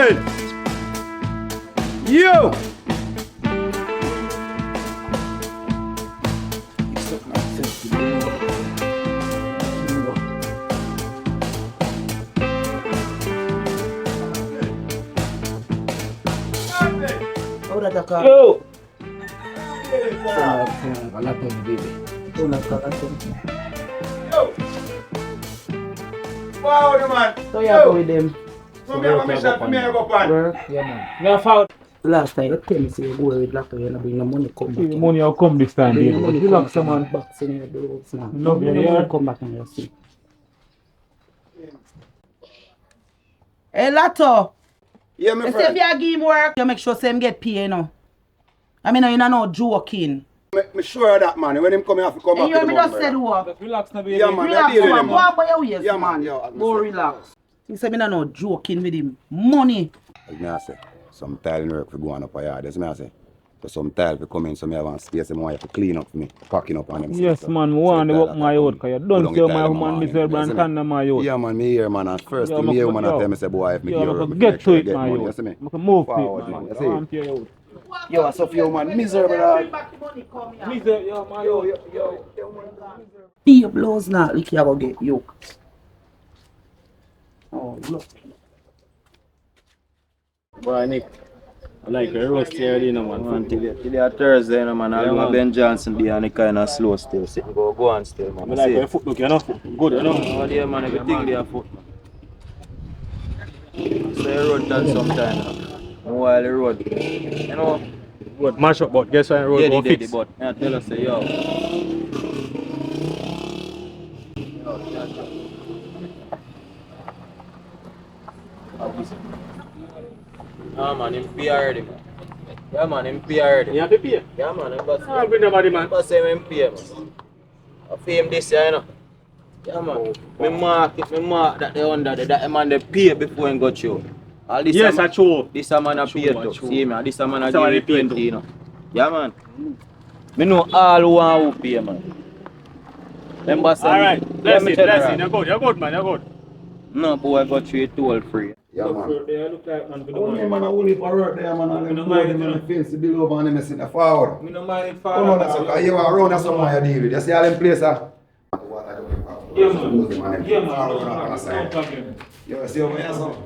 Calvin! You! Yo! Wow, man! So you go with them. Come here, mission for me to go pan. Yeah, man. Me a found Last time you tell me say you go with Lacto, you don't bring no money come back. money will come this time, Bring baby. no money Relax, come man. back in your dogs now. No, Bring no yeah. money come back and you see. Hey Lato, Yeah, my you say friend. if you give him work, you make sure say him get paid, you know. I mean, you know, no joking. Me sure of that, man. When him come here, I have to come And back you with hear the me money, just said brother. what? Relax now, baby. Yeah, man. Relax, I deal with man. him, Go man. up by your waist, Yeah, man. man. Yo, Go relax. He say me no joking with him. Money. Like me I say, some tiling work for going up a yard. That's me I say. So some tile for come in, so me have one space, and I have to clean up for me, packing up on them. Yes, stuff. man. So Want to the work tile my that out, come, because you go don't down say the my tile in the woman morning, deserve you and see me? tanda my out. Yeah, man, me here, man. And first Yeah, thing me hear woman yo. tell me say, boy, if me Yeah, give I her, can me get make to sure it, get my money, you out. see me? I can move to it, Forward, man. man, you I see? want to out. Yo, so few man, miserable, dog. Miser, yo, my yo. Pay your blows now, like you go get yoke. Oh, look. Boy, Nick, I like a roast here, you know, man. Today Thursday, you know, man. Yeah, I'll man. Ben Johnson be on the kind of slow still. Go on still, man. I like your foot look, you know? Good, you know? Oh, yeah, man. Everything there foot, man. So you road that sometime, you know. While the road, you know. Road mash up, but guess what? Road go Daddy, fix. but I tell us, say, yo. Ah, man, him pay already, man. Yeah, man, him pay already. You have to pay? Yeah, man, him boss. I'll bring nobody, man. Boss say him pay, man. I pay him this year, you know. Yeah, man. Me mark that they under that man they pay before he got you. All this Yes, man, I true. this a man a True, pay I too. true. See me, this a man a This a man give they me pay 20, too. you know. Yeah, man. Me know all who want who pay, man. Remember say Alright, yeah, bless me it, general. bless it. You're good, man, you're good. No, boy, I got you toll free. Yeah, man. Look like man for the Only money. man, only for work there, man. And Me no them mind boy, it, man, you the fence below, man, them sitting forward. Me no mind it for Come on, that's okay. You are around, that's someone you deal with. You see all them places, Yeah, man. Yeah, man. No problem. You see over here, so?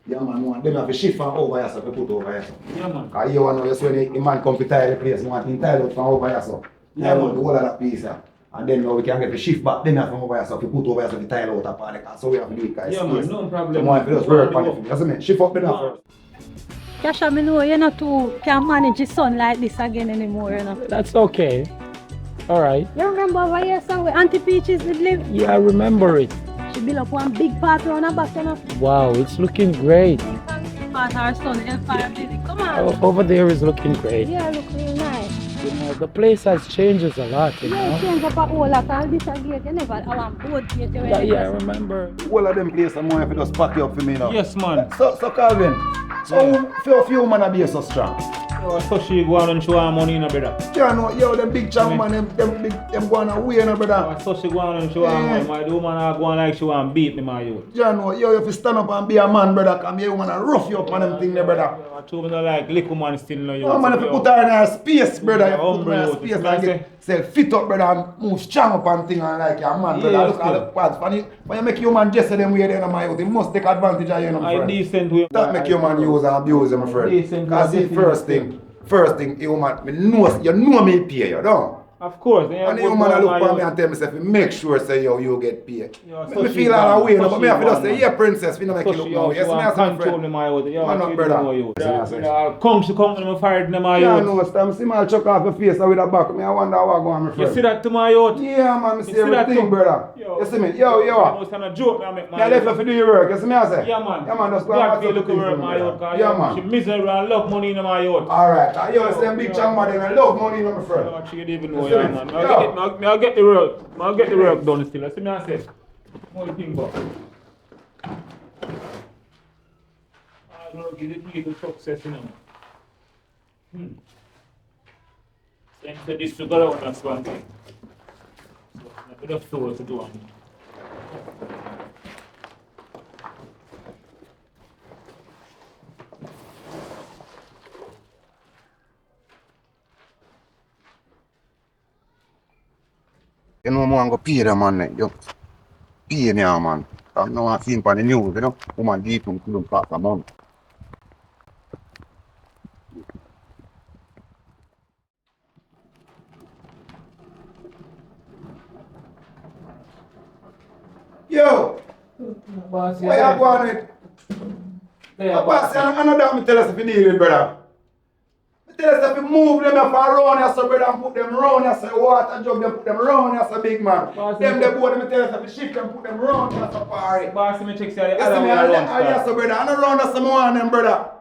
Yeah, man, want them have a shift from over here, so to put over here. Yeah, man. Because you want to see when the man come to tile the place, you want him tile out from over here, so. Yeah, Tile out man. the whole of that piece, and then now we can get the shift back, then from over here, so we put over here, so we tile out upon the car. So we have to do it, guys. Yeah, man, no problem. So we have to just work on it. You see me? Shift up the first. Kasha, me know you not too can manage your son like this again anymore, you know. That's okay. Alright. You remember over here song where Auntie Peaches did live? Yeah, I remember it. She built up one big part around her back, you know. Wow, it's looking great. Part her son, Hellfire Building. Come on. Over there is looking great. Yeah, look real nice. You know, the place has changes a lot, you Yeah, know. change up a whole lot. All this again, you never have one board gate. Yeah, I remember. All of them places, I'm going to just pack you up for me now. Yes, man. So Calvin, so few man are be so strong. Yo, so she go on and show her money, no brother. You know, yo, them big chunk man, them go on away, no brother. So she go on and show her money. My woman are going like she want beat me, my youth. You know, yo, you have to stand up and be a man, brother. Come here, woman, and rough you up on them thing there, brother. I told me no like little man still no you. No, man, if you put her in her space, brother, you put her in her Humble, space you and get self fit up, brother, and move strong up and thing and like your man, brother. Yes, Look at the pads. When you make your man just them way there, my youth, you must take advantage of you, my I friend. decent way. That make your man use and abuse you, my friend. Decent Because see, first thing, you man, you know me pay you, don't? Of course. And you man look for me and tell me, say, make sure say you get paid. Yo, Me feel all the way, but me have to just say, yeah, princess, we don't make you look now. Yes, me as my control me, friend. my youth. Man up, brother. Come to come to me fired in my Yeah, youth. no, Stam, see my chuck off your face with a back. Me, I wonder what going on, my friend. You see that to my youth? Yeah, man, me see You see that everything, too? brother. Yo. You see me? Yo. It's not a joke, I make Me, my I left you to do your work. You see me, I say? Yeah, man. Yeah, man, just go You and have watch to look at something work, for me, my youth. brother. Yeah, She man. miserable and love money in my youth. Alright, you see them big chunk man, they love money, my friend. Oh, she didn't even know, You see yeah, me? man. Yeah. I'll get the work. I'll get the work done still. See me, I say. What do you think about? I don't know, give it little success, you know. Thanks to this to go around, that's one thing. So, a bit of flow to do on. want to pay them, man. You pay me, man. I'm not seeing on the news, you know. Woman deep from couldn't pass a month. Yo! Boss, Why you going with? Boss, I know that me tell us if you deal with, brother. Me tell us if you move them up around here, so brother, and put them around here, so water jug them, put them around here, so big man. Boss, Them the board, me tell us if you shift them, put them around here, so far. Boss, me check say the You see other me, way around. I so brother, and around us, some more them, brother.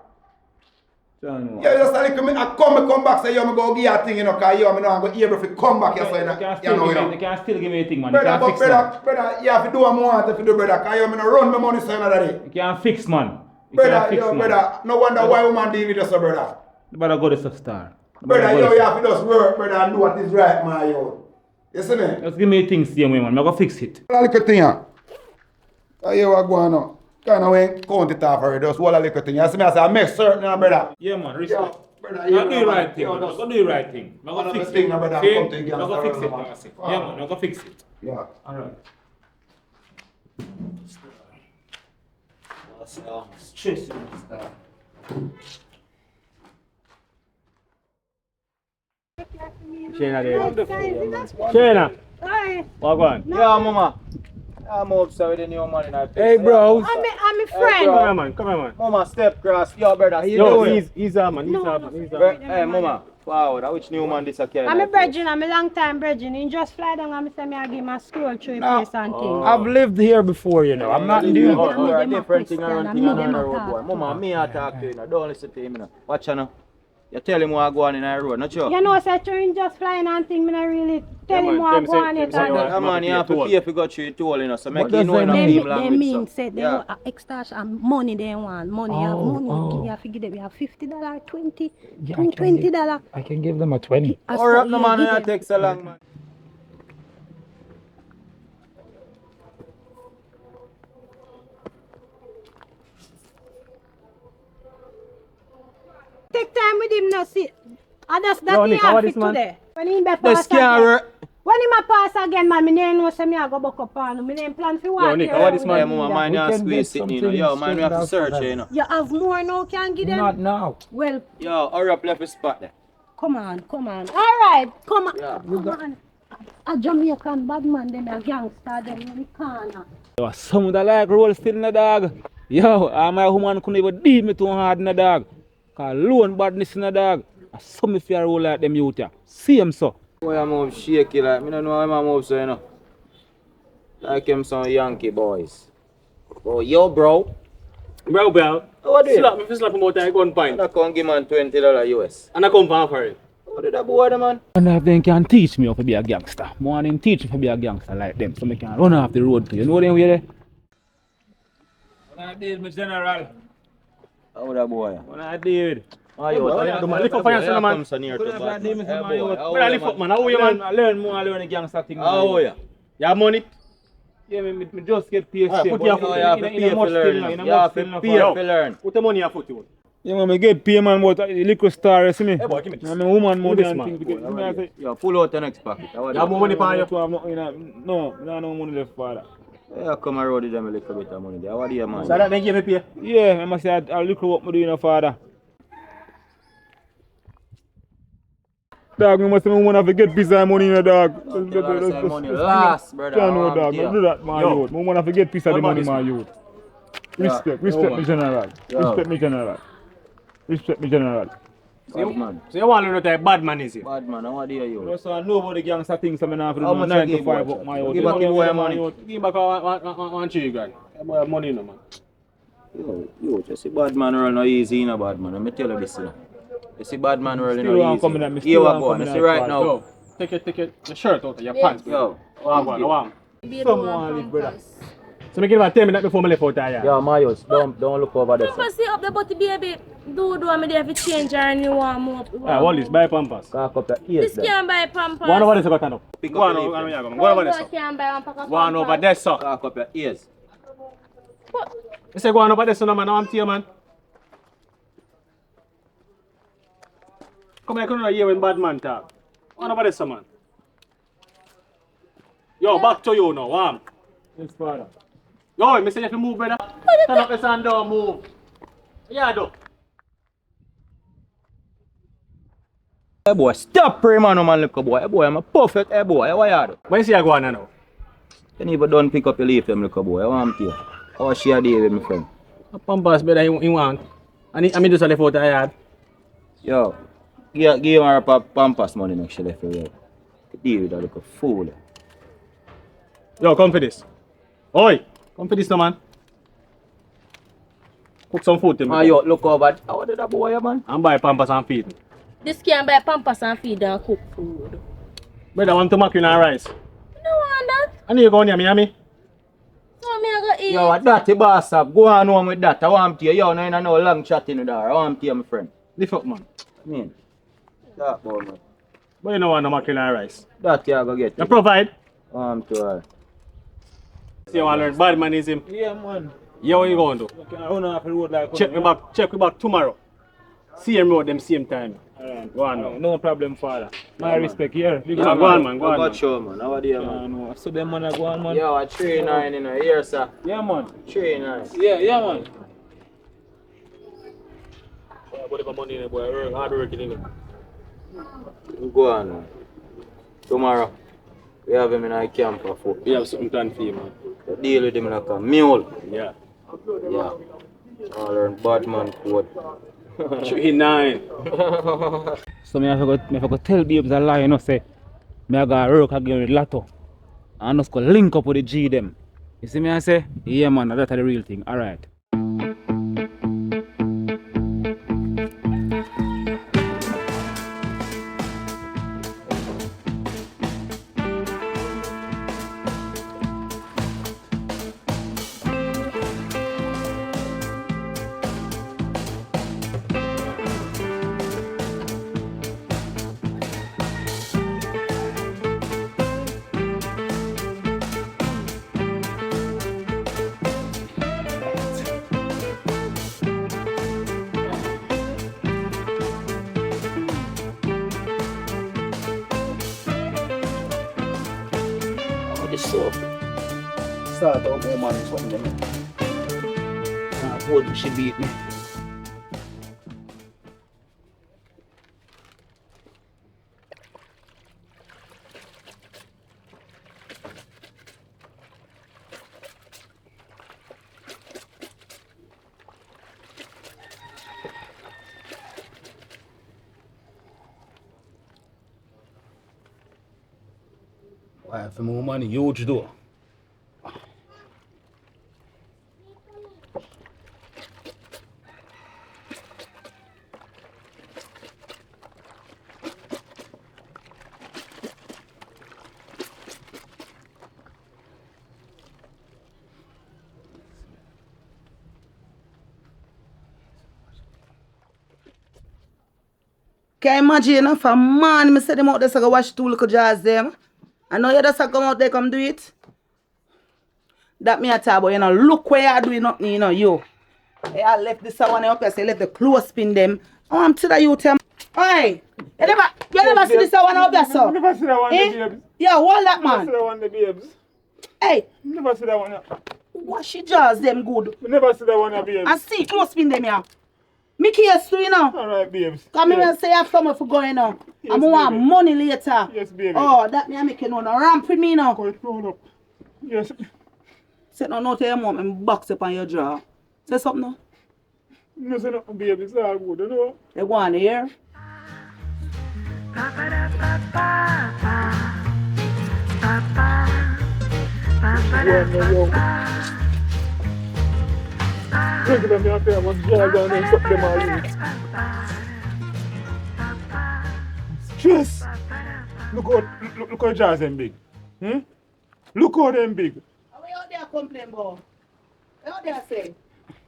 John, Yeah, just a little me, I come back, say, yo, me go give you a thing, you know, because you, me know, I'm going to able to come back here, so you know, you can still give me a thing, man. You Brother, can fix, man. brother, you have to do what I want if you do, brother, because you, me no run my money, so another day. You can fix, man. You Brother, can fix, yo, man. brother, no wonder why woman deal with us, brother. You better go to the star. Brother, yo, you have to just work, brother, and do what is right, man, yo. You see me? Just give me a thing same way, man. I'm going to fix it. One little thing, yeah. So here we go now. Kind of when count it off already, just one little thing. You see me, I say, I make certain, brother. Yeah, man. Respect. Yo, brother, I'm going to do the right thing. I'm going to do the right thing. I'm going to fix it. brother, See? come to you, I'm going to fix it. man. Yeah, man. I'm going to fix it. Yeah. All right. Stress in this stuff. Shayna there. Shayna, Hi. what on? Yeah, mama. I'm upset with the new man in our place. Hey, bro. I'm a Hey, friend. bro. Come here, man. Come here, man. Mama, step cross. Yo, brother, he Yo, doing? he's a man. He's No, a no, man. He's a no. man. Hey, mama. Wow, which new man this again? I'm a brethren, I'm a long time brethren. He just fly down and say me I give my scroll through No. place and things. I've lived here before, you know. I'm not Yeah. new. Oh, You're a them a different thing question, around and thing me on them the a road, talk boy. to. Mama, me I talk to you, now. Don't listen to him, you know. Watch you now. You tell him what go on in the road, not you? You know, say train just flying and thing, me not really tell him what go on it. say you and- want- Come on, you have to pay if you got you toll, you know. So make What you does know that in a mean? They, team they language. mean So. say they Yeah. want extortion money they want. Money you have money. You have to give them. You have $50, 20, Yeah, I can $20. I can give them a 20. I Hurry up, saw no you man, give it them. takes so long, man. Take time with him now, see. And that's Yo, that he Nick, how have this it man? today. When he be The pass again. scary. When he ma pass again, man, me name know say me I go buck up on him. Me name plan for what. Nick, here how this with man? Yeah, the mama, leader. mind We you can squeeze get sitting, you know. something Yo, man, we have to straightened out search, for you them. know. You have more now, can give them? Not now. Well, Yo, hurry up, left his spot there. come on. Alright, come on. Yeah. Come on. A Jamaican bad man, them a gangster, them in the corner. Yo, some that like roll still in the dog. Yo, my woman couldn't even deal me too hard in the dog. Cause loan badness in the dog. I saw me fear roll like them youth ya. See him so. Boy, I'm up shaky, like, me don't know how I'm up so, you know. Like him some Yankee boys. Oh, yo, bro. Bro, What do you? slap me for slap him out there, gun pint. I can't give man $20 US. And I come for for it. What did that boy, the man? And if they can teach me how to be a gangster. More than teach me how to be a gangster like them. So I can run off the road to you. Know them way there? When I deal with General. How that boy? When I deal. Oh, yo, Lift up for yourself, man. Come so near to Couldn't have bad, deal man. with Hey, my boy, youth. how Brother, you, lift up, man? man. How you, man? I learn more, I learn the gangster thing. How you? You have money? Yeah, me just get paid. Ah, put your foot Oh, you have to pay for learn. You have to pay for learn. Put the money in your foot, you. Yeah, man, I get paid, man, but the liquor star, you see me? Hey, boy, give me this. I'm a woman more Give than me this, things. man. Because, me, I say, Yo, pull out the next pocket. How You have more money for you? no, I don't no money left for that. Yeah, come around with them a little bit of money there. What do you, man? So that then give me pay. Yeah, I must say, I'll look at what I'm doing, father. Dog, we must have one have to get piece of money in the dog. Money last, brother. Don't know, I dog. want Don't to do that, my Yo. youth. We want to get piece of the What money, about my this, youth. Yeah. Respect man. me, general. Yo. Respect me, general. Respect me, general. Bad man. So you want to know that bad man is here? Bad man, how do you? So I know about the gangster things, so I have to How do much 9 you to give 5 boy, up my Chuck? youth. Give You back know the boy them, money. my youth. Give back one 3 grand. That boy have money, no, man. Yo, just see bad man roll no easy in a bad man. Let me tell you this, you know. You see bad man roll Still no want coming at easy. me, Here still we want go, coming you at see right me. now. Yo, take your shirt out of your pants, bro. Yo. One. Someone live, brother. So me give about 10 minutes before me left out there. Yo, Marius, don't look over there. Pampers see up the body baby. Do me there if you change her and you want more. Ah, what is? Buy pampers. Cock up your ears This there. can't buy Pampers. One over there, so got up. Pick Go up on, your go on, lip. go over there, I sir. can't buy one pack of One over there, sir. Cock up your ears. You say go on over there, son, man. Now I'm here, man. Come here, come here when bad man talk. Go on over there, son, man. Yo, back to you now, warm. Yes, father. Yo, me say if you move, brother. Turn up the sun down, move. Yeah, do. Hey boy, stop praying man, little boy. Hey boy, I'm a perfect hey boy. What you do? When you see you go on now? You even don't pick up your leaf, little boy. I want you. How she a day with my friend? A pampas better you want. And I mean just left out the yard. Yo, give her a pampas money next she left for you. Deal with that little fool. Yo, come for this. Oi, come for this now, man. Cook some food to me. Ah, yo, look over. How did that boy, man? And buy pampas and feed. This can buy pampers and feed and cook food. Brother, want to macaroni and rice. You don't want that? I need to go near Miami. So me I go eat. Yo, what dirty boss up? Go on home with that. I want to hear. Yo, no, no long chatting with her. I want to hear my friend. Lift up, man. I mean, that boy, man. But you don't want no macaroni and rice. That you go get. You provide. I want to her. See, you want to learn bad manism. Yeah, man. Yeah, what you going to do? I can run off the road like Check me back tomorrow. Same road, them same time. Alright. Go on now. No problem, father. My respect here. Yeah, go on, man. Go on, man. Show, man. How are you, man? No. So them man go on, man. Yo, a 3-9 in a year, sir. Yeah, man. 3-9. Yeah, man. Whatever money in it, boy. Hard working in it. Go on, man. Tomorrow, we have him in our camp for food. We have something planned for you, man. We deal with him like a mule. Yeah. Yeah. I learn bad man code. 3-9. So me have to tell babes a lie, you know, say me I got work again with Lotto. And just go link up with the G them. You see me I say? Yeah man, that's the real thing. Alright. Start out more money from them. I told you she beat me. Why for more money? Huge though. Can you imagine if a man, me say them out there so go wash two little jars them. I know you just come out there come do it. That me a talk about, you know, look where you doing nothing, you know, you. I left this one up here, so I left the clothespin them. Oh, I'm to the youth. Hey, you never see this one up there, sir? Never see that one, Eh? the babes. Yeah, hold that Never man. see that one, the babes. Hey, Never see that one. wash your jars them good. Never see that one, the babes. And see, clothespin them here. Me case too, you know. Alright, babes. Come here and say you have something for going on. Yes, I'm want baby. money later. Yes, baby. Oh, that me I make you know. No ramp with me now. Quite proud up. Yes. Say no note your mom and box up on your jaw. Say something now. No, say nothing, baby. It's all good, you know. They want to hear. Regular me after I was jail down and suck them all in. Stress. Look how jars them big. Look how them big. How you out there complain about? What out there say?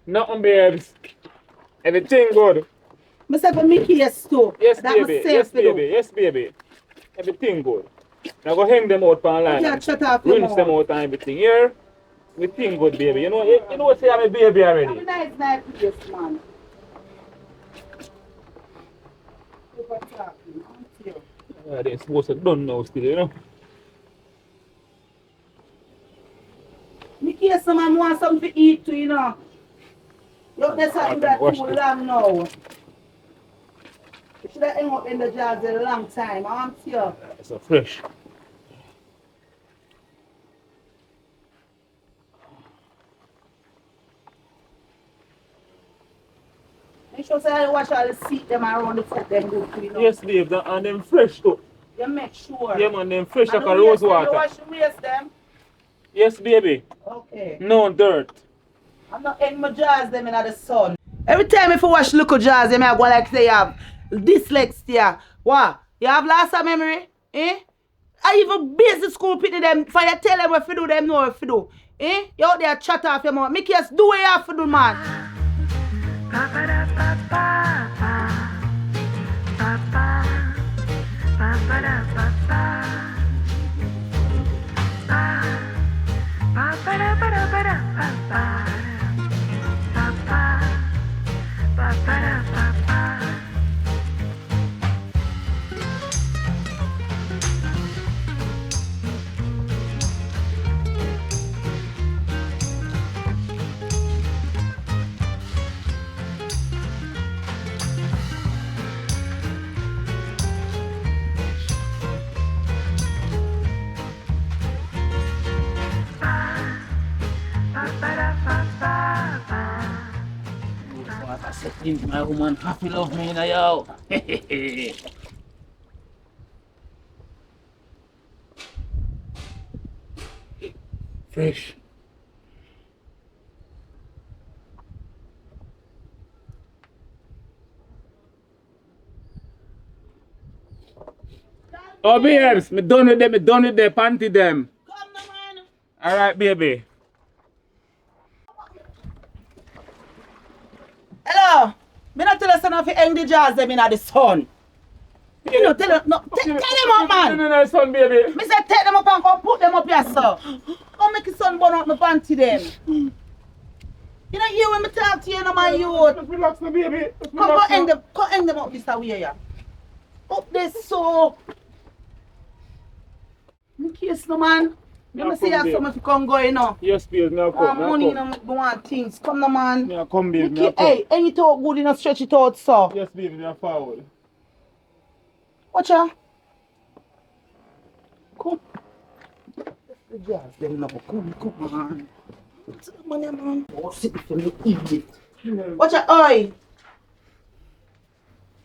Nothing, babes. Everything good. I say for me case too. Yes, that baby. Me Yes, safe to do. baby. Yes, baby. Everything good. Now go hang them out for line. Yeah, shut up your Rinse them mouth. out and everything. Here, everything good, baby. You know what say I'm a baby Have a already. nice night, yes, man. Over talking, aren't you? Yeah, they're supposed to done now still, you know. In case someone wants something to eat too, you know. You don't necessarily do that too long now. You should have hung up in the jars a long time, aren't you? It's so fresh. Make sure say I wash all the seat them around the foot them good too, you know. Yes, babe, and them fresh too. You make sure. Yeah, man, them fresh like And a the rose waist them, water. you wash the waist them. Yes, baby. Okay. No dirt. I'm not hang my jars them in the sun. Every time if I wash little jars, them I go like say you have dyslexia. What? You have loss of memory? Eh? I even basic school pity them for you tell them what to do, them know what to do. Eh? You out there chat off your mouth. Make us do what you have to do, man. I said, my woman happy love me now, yo. Fresh. Oh, babes, me done with them, panty them. Come on, man. Alright, baby. Hello. Me not tell us enough to hang the jars them in the sun. You know, tell them, no, tell them up, man. No, son, baby. Me say take them up and go put them up here, sir. Come make the sun burn out my panty them. You know, hear when me talk to you, no man, you. Just relax, my baby. Come hang them up this way, yeah. Up this so. In case no man. Let me see you have something to come go, you know. Yes, babe, now come. Money, you know, me want things. Come no man. Yeah, come, babe, now come. Hey, hang it out good, you know, stretch it out, so. Yes, baby, now forward. Watch out. Come. The jars, them now. Come on. What's the money, man? Oh, sit for me, idiot. Watch out, oi.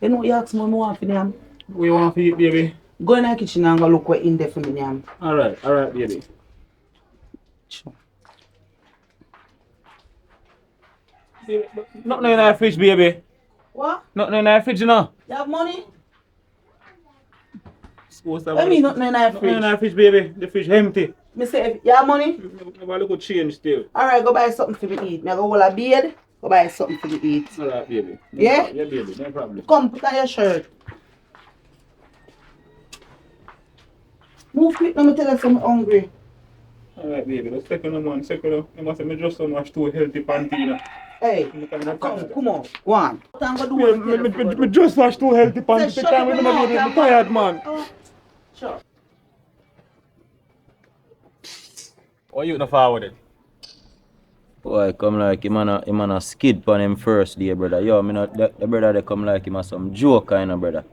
You know what you ask me want for them? What you want to eat, baby? Go in the kitchen and go look what in there for me, them. Alright, baby. Sure. Nothing in our fridge, baby. What? Nothing in our fridge, you know. You have money? I mean nothing in our Nothing in fridge. our fridge, baby. The fridge empty. Me say, you have money? Have a little change still. Alright, go buy something for me eat. Me go hold a beard, go buy something for me eat. Alright, baby. Yeah? Yeah, baby, no problem. Come, put on your shirt. Move quick, let me tell you something hungry. Alright, baby, let's take on one second. I must have just so much too healthy panty, you know. Hey, come on, go on. What I'm gonna do is tell you for Me just wash too healthy panty. Say, Take shut time up with your my mouth, baby. I'm man. tired, man. Sure. Why you not forward it? Boy, come like him and a skid pan him first day, brother. Yo, me not the brother they come like him a some joke kind of brother.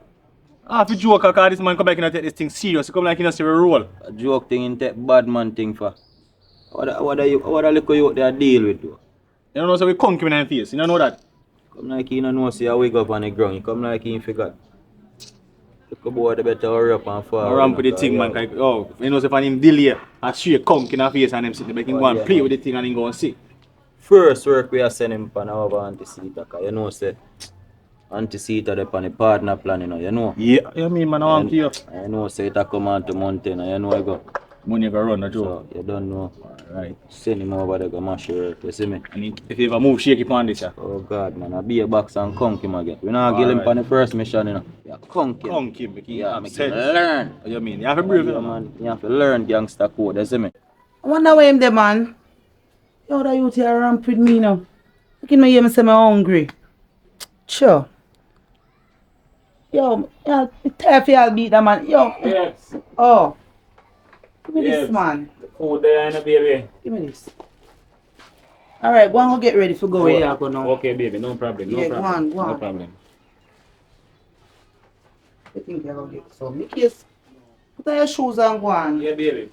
Ah, if you joke, cause this man come back and take this thing serious. He come like he not see a roll. A joke thing in take bad man thing for. What a little you out there deal with though? You don't know, so we conk him in the face. You don't know that? Come like he don't know see a wig up on the ground. He come like he forgot. Look boy, they better hurry up and fall. I ramp with the thing, man. Like, oh, you know, if I him delay, I see a conk in the face and him sit there, make him go and yeah, play man. with the thing and him go and see. First work we are send him pan over anti-seater, cause you know say anti-seater they pan the partner plan, you know. Yeah, you mean, man, I want to you. I know say it a come on to mountain, you know I go. Money go run, the joke. So you don't know. Right. Send him over there go mash your work, you see me? And if you ever move, shake it on this, yeah. Oh God man, I be a box and conk him again. We not give him pan the first mission, you know. Yeah, conk him. Conk him, make Yeah, him make him sense. learn. What you mean? You have to breathe, Yeah, man. man. You have to learn gangster code, you see me? I wonder where him there, man. Yo, that youth here ramp with me now. You can hear me say I'm hungry. Sure. Yo, it's tough y'all beat that man. Yo. Yes. Oh. Give me Yes. this, man. The food there, baby. Give me this. Alright, go and go get ready for go where you go now. Okay, baby, no problem. Yeah, go on, go No on. problem. I think you're gonna get some. Make case. Put on your shoes and go on. Yeah, baby.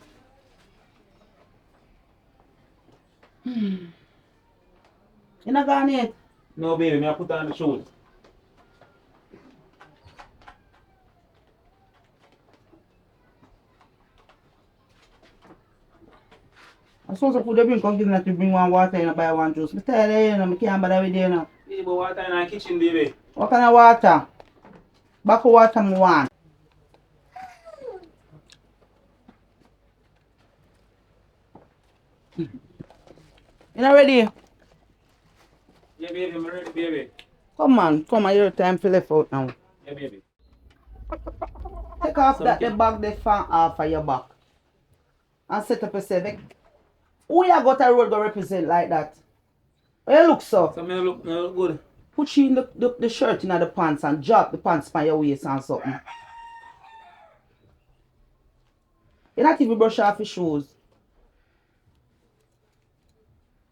You not gone yet? No, baby, I put on the shoes. I suppose I put the drink and give me to bring one water and buy one juice. I tell you, I can't bother with you now. Baby, water in the kitchen, baby. What kind of water? Back of water I want. You not ready? Yeah, baby, I'm ready, baby. Come on, your time for left out now. Yeah, baby. Take off that the bag they fan off of your back. And set up yourself. Who you got a road go represent like that? How you look so? So, me look good. Put you in the shirt in the pants and drop the pants by your waist and something. You not even brush off your shoes.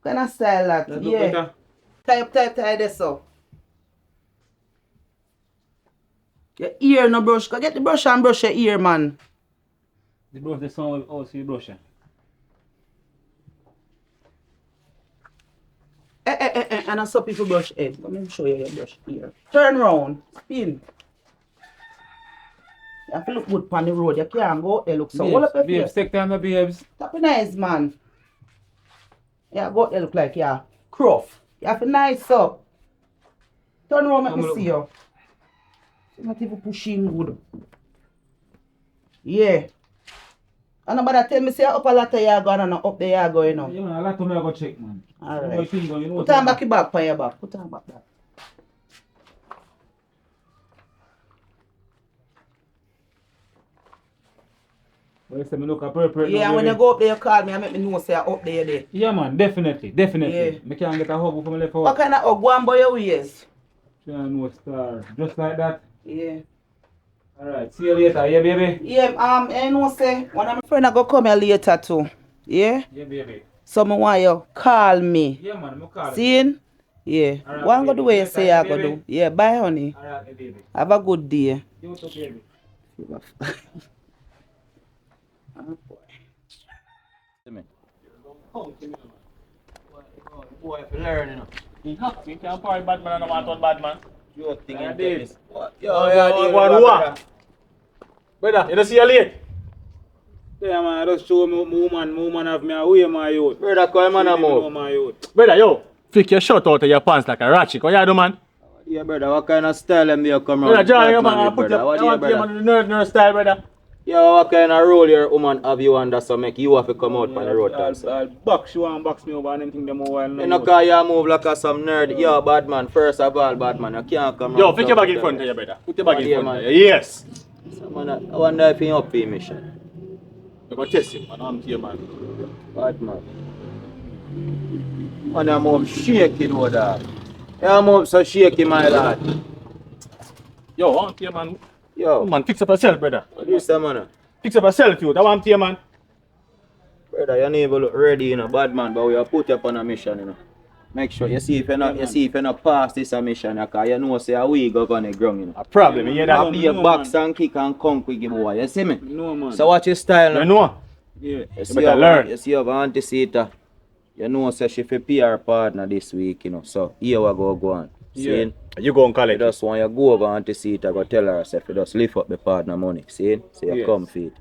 Kind of style that? That Yeah. look better. Tie this up. Your ear no brush. Go get the brush and brush your ear, man. The brush, the sound of also brush. And I saw people brush head. Let me show you your brush ear. Turn round. Spin. You have to look good on the road. You can't go there look so. Hold up your Babes, face. take time, babes. Tap it nice, man. Yeah, go there look like yeah. Cruff. You have to nice up. Turn around, let me see you. You're not even pushing good. Yeah. And nobody tell me say up a lot of you go and up there you go, you know. Yeah, man, a lot of me I go check, man. Alright. You know Put on back your back for your back. Put on back that. Well, say me look appropriate. Yeah, and when you go up there, you call me and make me know say you're up there. There. Yeah, man, definitely. Yeah. Me can't get a hug from left What out. kind of hug? Go on by your waist. No star. Just like that. Yeah. Alright, see you later, yeah, baby? Yeah, you know say, one of my friends go come here later too. Yeah? Yeah, baby. So I want you call me. Yeah, man, I'm calling. See? Yeah. Alright, Go and go baby. the way you Later, say you go baby. do. Yeah, bye honey. Alright, baby. Have a good day. You too, baby. Boy, if you learn, you know. You can't party bad man and I want one bad man. You think Yeah, in babe. tennis. What? Brother, you don't see you late? Yeah, man, I just show me woman have me away, my youth. Brother, come on, Know move. my youth. Brother, yo, flick your shirt out of your pants like a ratchet. What you do, man? Yeah, brother, what kind of style am you come around? Brother, John, you Batman man, with, put brother? your, What I want do you you, man brother? the nerd style, brother. Yo, what kind of role your woman have you under so make you have to come out on the road also? I'll box you and box me over and anything them over. You know, cause you move like a some nerd. Yo, bad man, first of all, bad man, you can't come Yo, around flick your bag in talking front to of you, brother. Put your bag in Yeah, front of man. you. Yes. So, man, I wonder if you up for your mission. I'm going to test you, man. I'm here, man. Bad man. Man, your mouth shaky, though, dog. Your mouth so shaky, my lad. Yo, I'm here, man. Yo, Man, fix up yourself, brother. what is that, man? Fix up yourself, you. That one here, man. Brother, you never look ready, you know, bad man, but we have put you up on a mission, you know. Make sure you see if you not pass this mission, because you know say we go on the ground, you know. A problem, you hear I'll that? be a box and kick and come quick, boy, you see me? No, man. So watch your style, You now. know? Yeah. You see better how- learn. You see how anti-seater. You know, say she fi pay her partner this week, you know. So here we go on. Yeah. See? You go and call You it. just want you go over anti-seater, go tell her, say, you just lift up the partner money. See? So you Yes. come feed.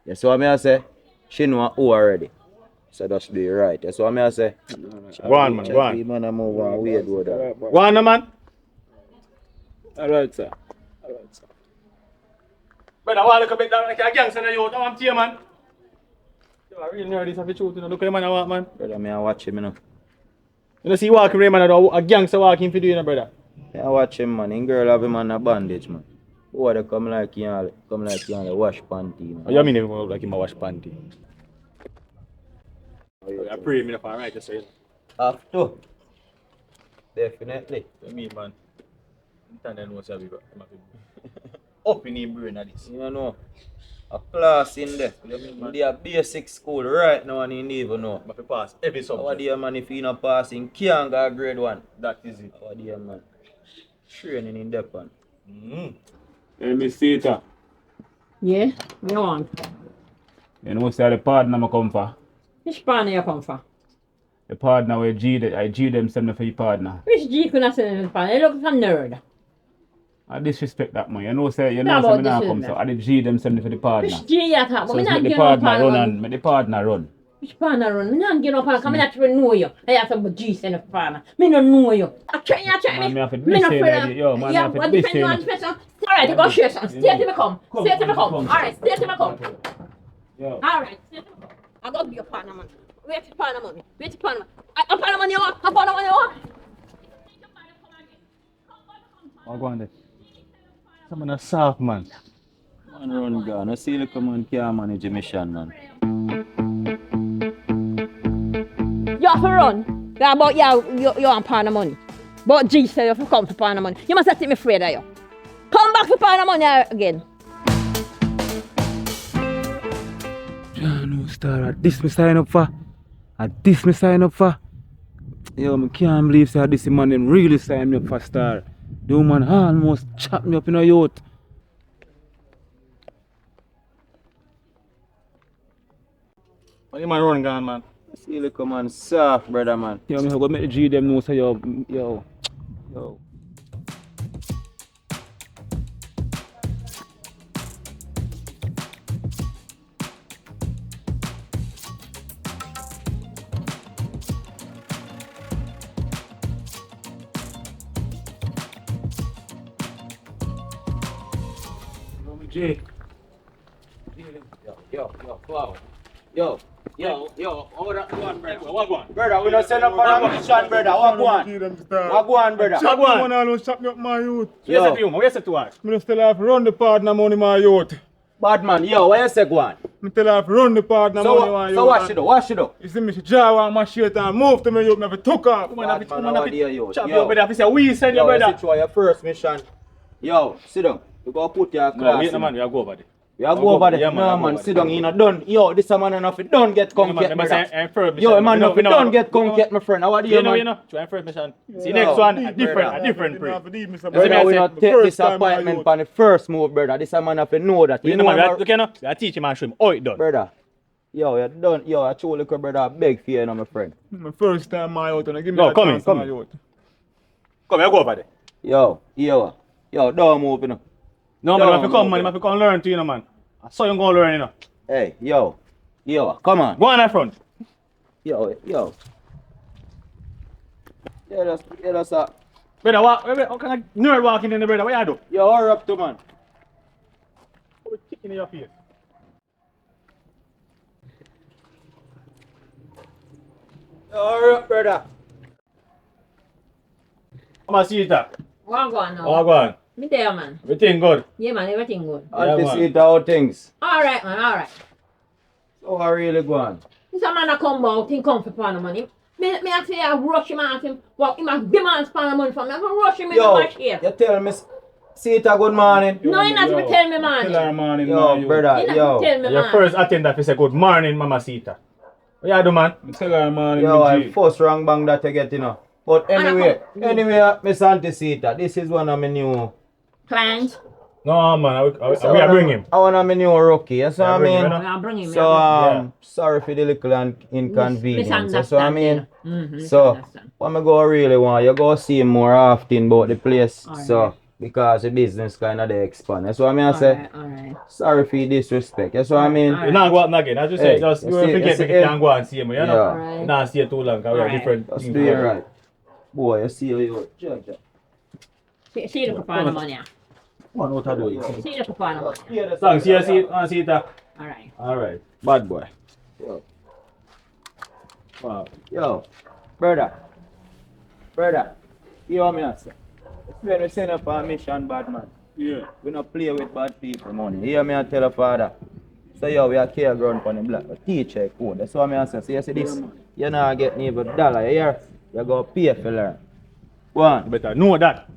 You see what I say? She know who already. So just do it right. You see what I say? Go on, man. Go on. Check man, I move on. Weird with that. Go on, man. Alright, sir. Alright, sir. Brother, I want to come back down like a gangster in the youth. I'm here, man. Yo, I really know this is the truth, you know. Look at the man I want, man. Brother, me I watch him, you know. You know, see walking around, man, a gangster walking for you, you know, brother. Me I watch him, man. In girl have him on a bandage, man. Boy, they come like you know, wash panty, you know. Oh, you mean even look like him a wash panty? I pray me if I'm right to say it. Have to. Definitely. Me, man. I'm telling you, what's up, up in the brain of this. You know, a class in there. They are basic school right now and he didn't even know. But to pass every Our subject. dear man, if he not passing, can't go grade 1. That is it. Our dear man. Training in Japan. Hey, Miss Sita. Yeah, me want. You know, say the partner I come for. Which partner you come for? The partner where I G them send me for your partner. Which G could I send the partner? You look like a nerd. I disrespect that man. You know, say me about not come disrespect? so I the G them send me for the partner. Which G you talk? So But me make not the give no partner partner run money. and make the partner run. Which partner run? Me not give no partner. Come me not even know you. I have some G send a partner. Me no know you. I try Man, me. me have to Me no listen, afraid. yo, man, me Yeah, have to what depend listen. on person. Alright, you go share some. Stay till me come. Stay till me come. Alright, stay till me come. Yo. Alright, stay till me come. I go give you partner money. Wait for partner money. Wait for partner money. I partner money you want? I partner money you want? I'll go on there. Someone a soft man. Man run gone. I see the man can't manage a mission, man. You have to run. Yeah, but you want partner money. But G said you have to come for partner money. You must have taken me afraid of you. Come back for partner money again. John, star, this me sign up for. This me sign up for. Yo, I can't believe that this man them really sign me up for star. The woman almost chopped me up in a yacht. What you man run gone, man? I see the man soft, brother, man. Yo, me go make the G them know say yo. G. Yo, wow. Yo, hold on, brother. What one? Brother, we don't send up on a mission, brother. What one, brother? What one? alone shot me up my youth. What you say to you? What you say to her? Me just tell her to run the partner money my youth. Bad man, yo, what you say, go on? Me tell her to run the partner money my youth. So what she do? You see me, she jaw on my shirt and move to me youth, me have to took off. Bad man, how dear you? Chop your brother. If you say we send your Yo, you brother. sit your first mission. Yo, sit down. You go put your No, class wait, in. no, man. We are go over there. You go over there. Yeah, man, No, I go man, over sit there. down. You not done. Yo, this a man enough. It don't get come get, brother. Yo, man, enough. It don't get come get, my friend. How are you, You man? know. Try first mission. See next one, a different Brother, pre. Brother, we not take disappointment disappointment on the first move, brother. This a man have to know that. You know, man. Look, you know. I teach him and show him how it done. Brother. Yo, you done. Yo, I told you, brother, I beg for you, my friend. My first time my youth and give me No, a come chance in, come my in. youth. Come here, go over there. Yo, don't move, you know. No, man. You have to come, man. You have to come learn to, you know, man. I saw you go learn, you know. Hey, yo, come on. Go on that front. Yo. Yeah, that's Brother, what kind of nerd walking in the brother? What you do? Yo, hurry up, to man. Put chicken in your face. Yo, hurry up, brother. Come and see it. What go on now? Oh, go on. Me there, man. Everything good. Yeah, man, everything good. Auntie man. see it how things. Alright, man, alright. So I really go on. This a man a come out, he come for partner money. Me I say I rush him out him. Well, he must demand partner money from me. I'm gonna rush him in Yo, my shape. you tell me, see it a good morning. No, he not to tell me, man. Tell her morning, Yo, man. brother, He not yo. to tell me, Your man. first attendant, he say good morning, Mama Sita. What you do, man? Tell her morning, Yo, my I G. first wrong bang that you get, you know. But anyway, Miss Auntie Sita, this is one of my new... Client. No, man. We are bring him. I want a new rookie, you see what I bring him, mean? you know? I'll bring him. So, sorry for the little inconvenience, you see what I mean? So, what I go really want, you go see him more often about the place, so, because the business kind of they expand, you see what I mean? I say, Alright. sorry for the disrespect, you see what I mean? You not go out again. As you say, Hey, just you you see- forget you see- me you can go and see him, you know? Yeah. Alright. You not stay too long, because we have different Just things do it to do. right. Boy, you see you, judge. See the partner money. One out of do it. See the partner money. Thanks, see it. Alright. Alright. Bad boy. Yo. Wow. Yo, brother, you want me to say? When we send up a mission, bad man, Yeah. we don't play with bad people money. You hear me and tell the father? So yo, we are care ground for the black, a teacher code. That's what me say. So you see this, you not get me even $1, you hear? You go pay for learn. Go You on. better know that.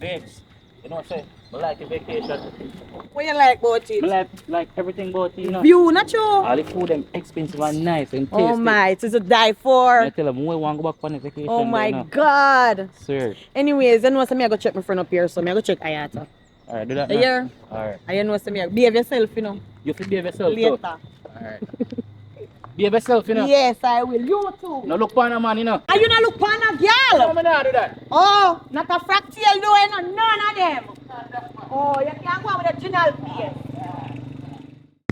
Babes, you know what I'm saying? I like a vacation. What you like about it? I like everything about it, you know. View, not you? All the food them expensive and nice and tasty. Oh my, it is a die for. I tell them, we want to go back on the vacation. Oh my there, God. Sir. Anyways, you know what, I go check my friend up here, so I go check Ayata. Alright, do that You now. hear? Alright. And you know what, I behave yourself, you know. You feel behave yourself Later. too. Alright. Behave yourself, you know. Yes, I will. You too. No look for a man, you know. And you not look for a girl? No, man, I do that. Oh, not a fractal though, you know, none of them. Oh, you can't go with a general face.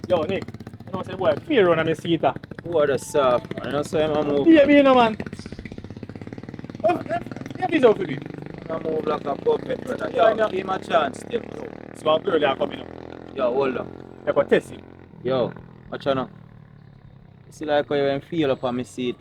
Yo, Nick. You know what the boy fear on my seat. What a soft, man. You know, so I'm move. Yeah, me no man. Yeah, he's out for me. I move like a puppet, brother. Yo, give him a chance, still. So I'm girl are coming up. Yo, hold on. You go test him. Yo, watch out now. You see like how you feel up on my seat.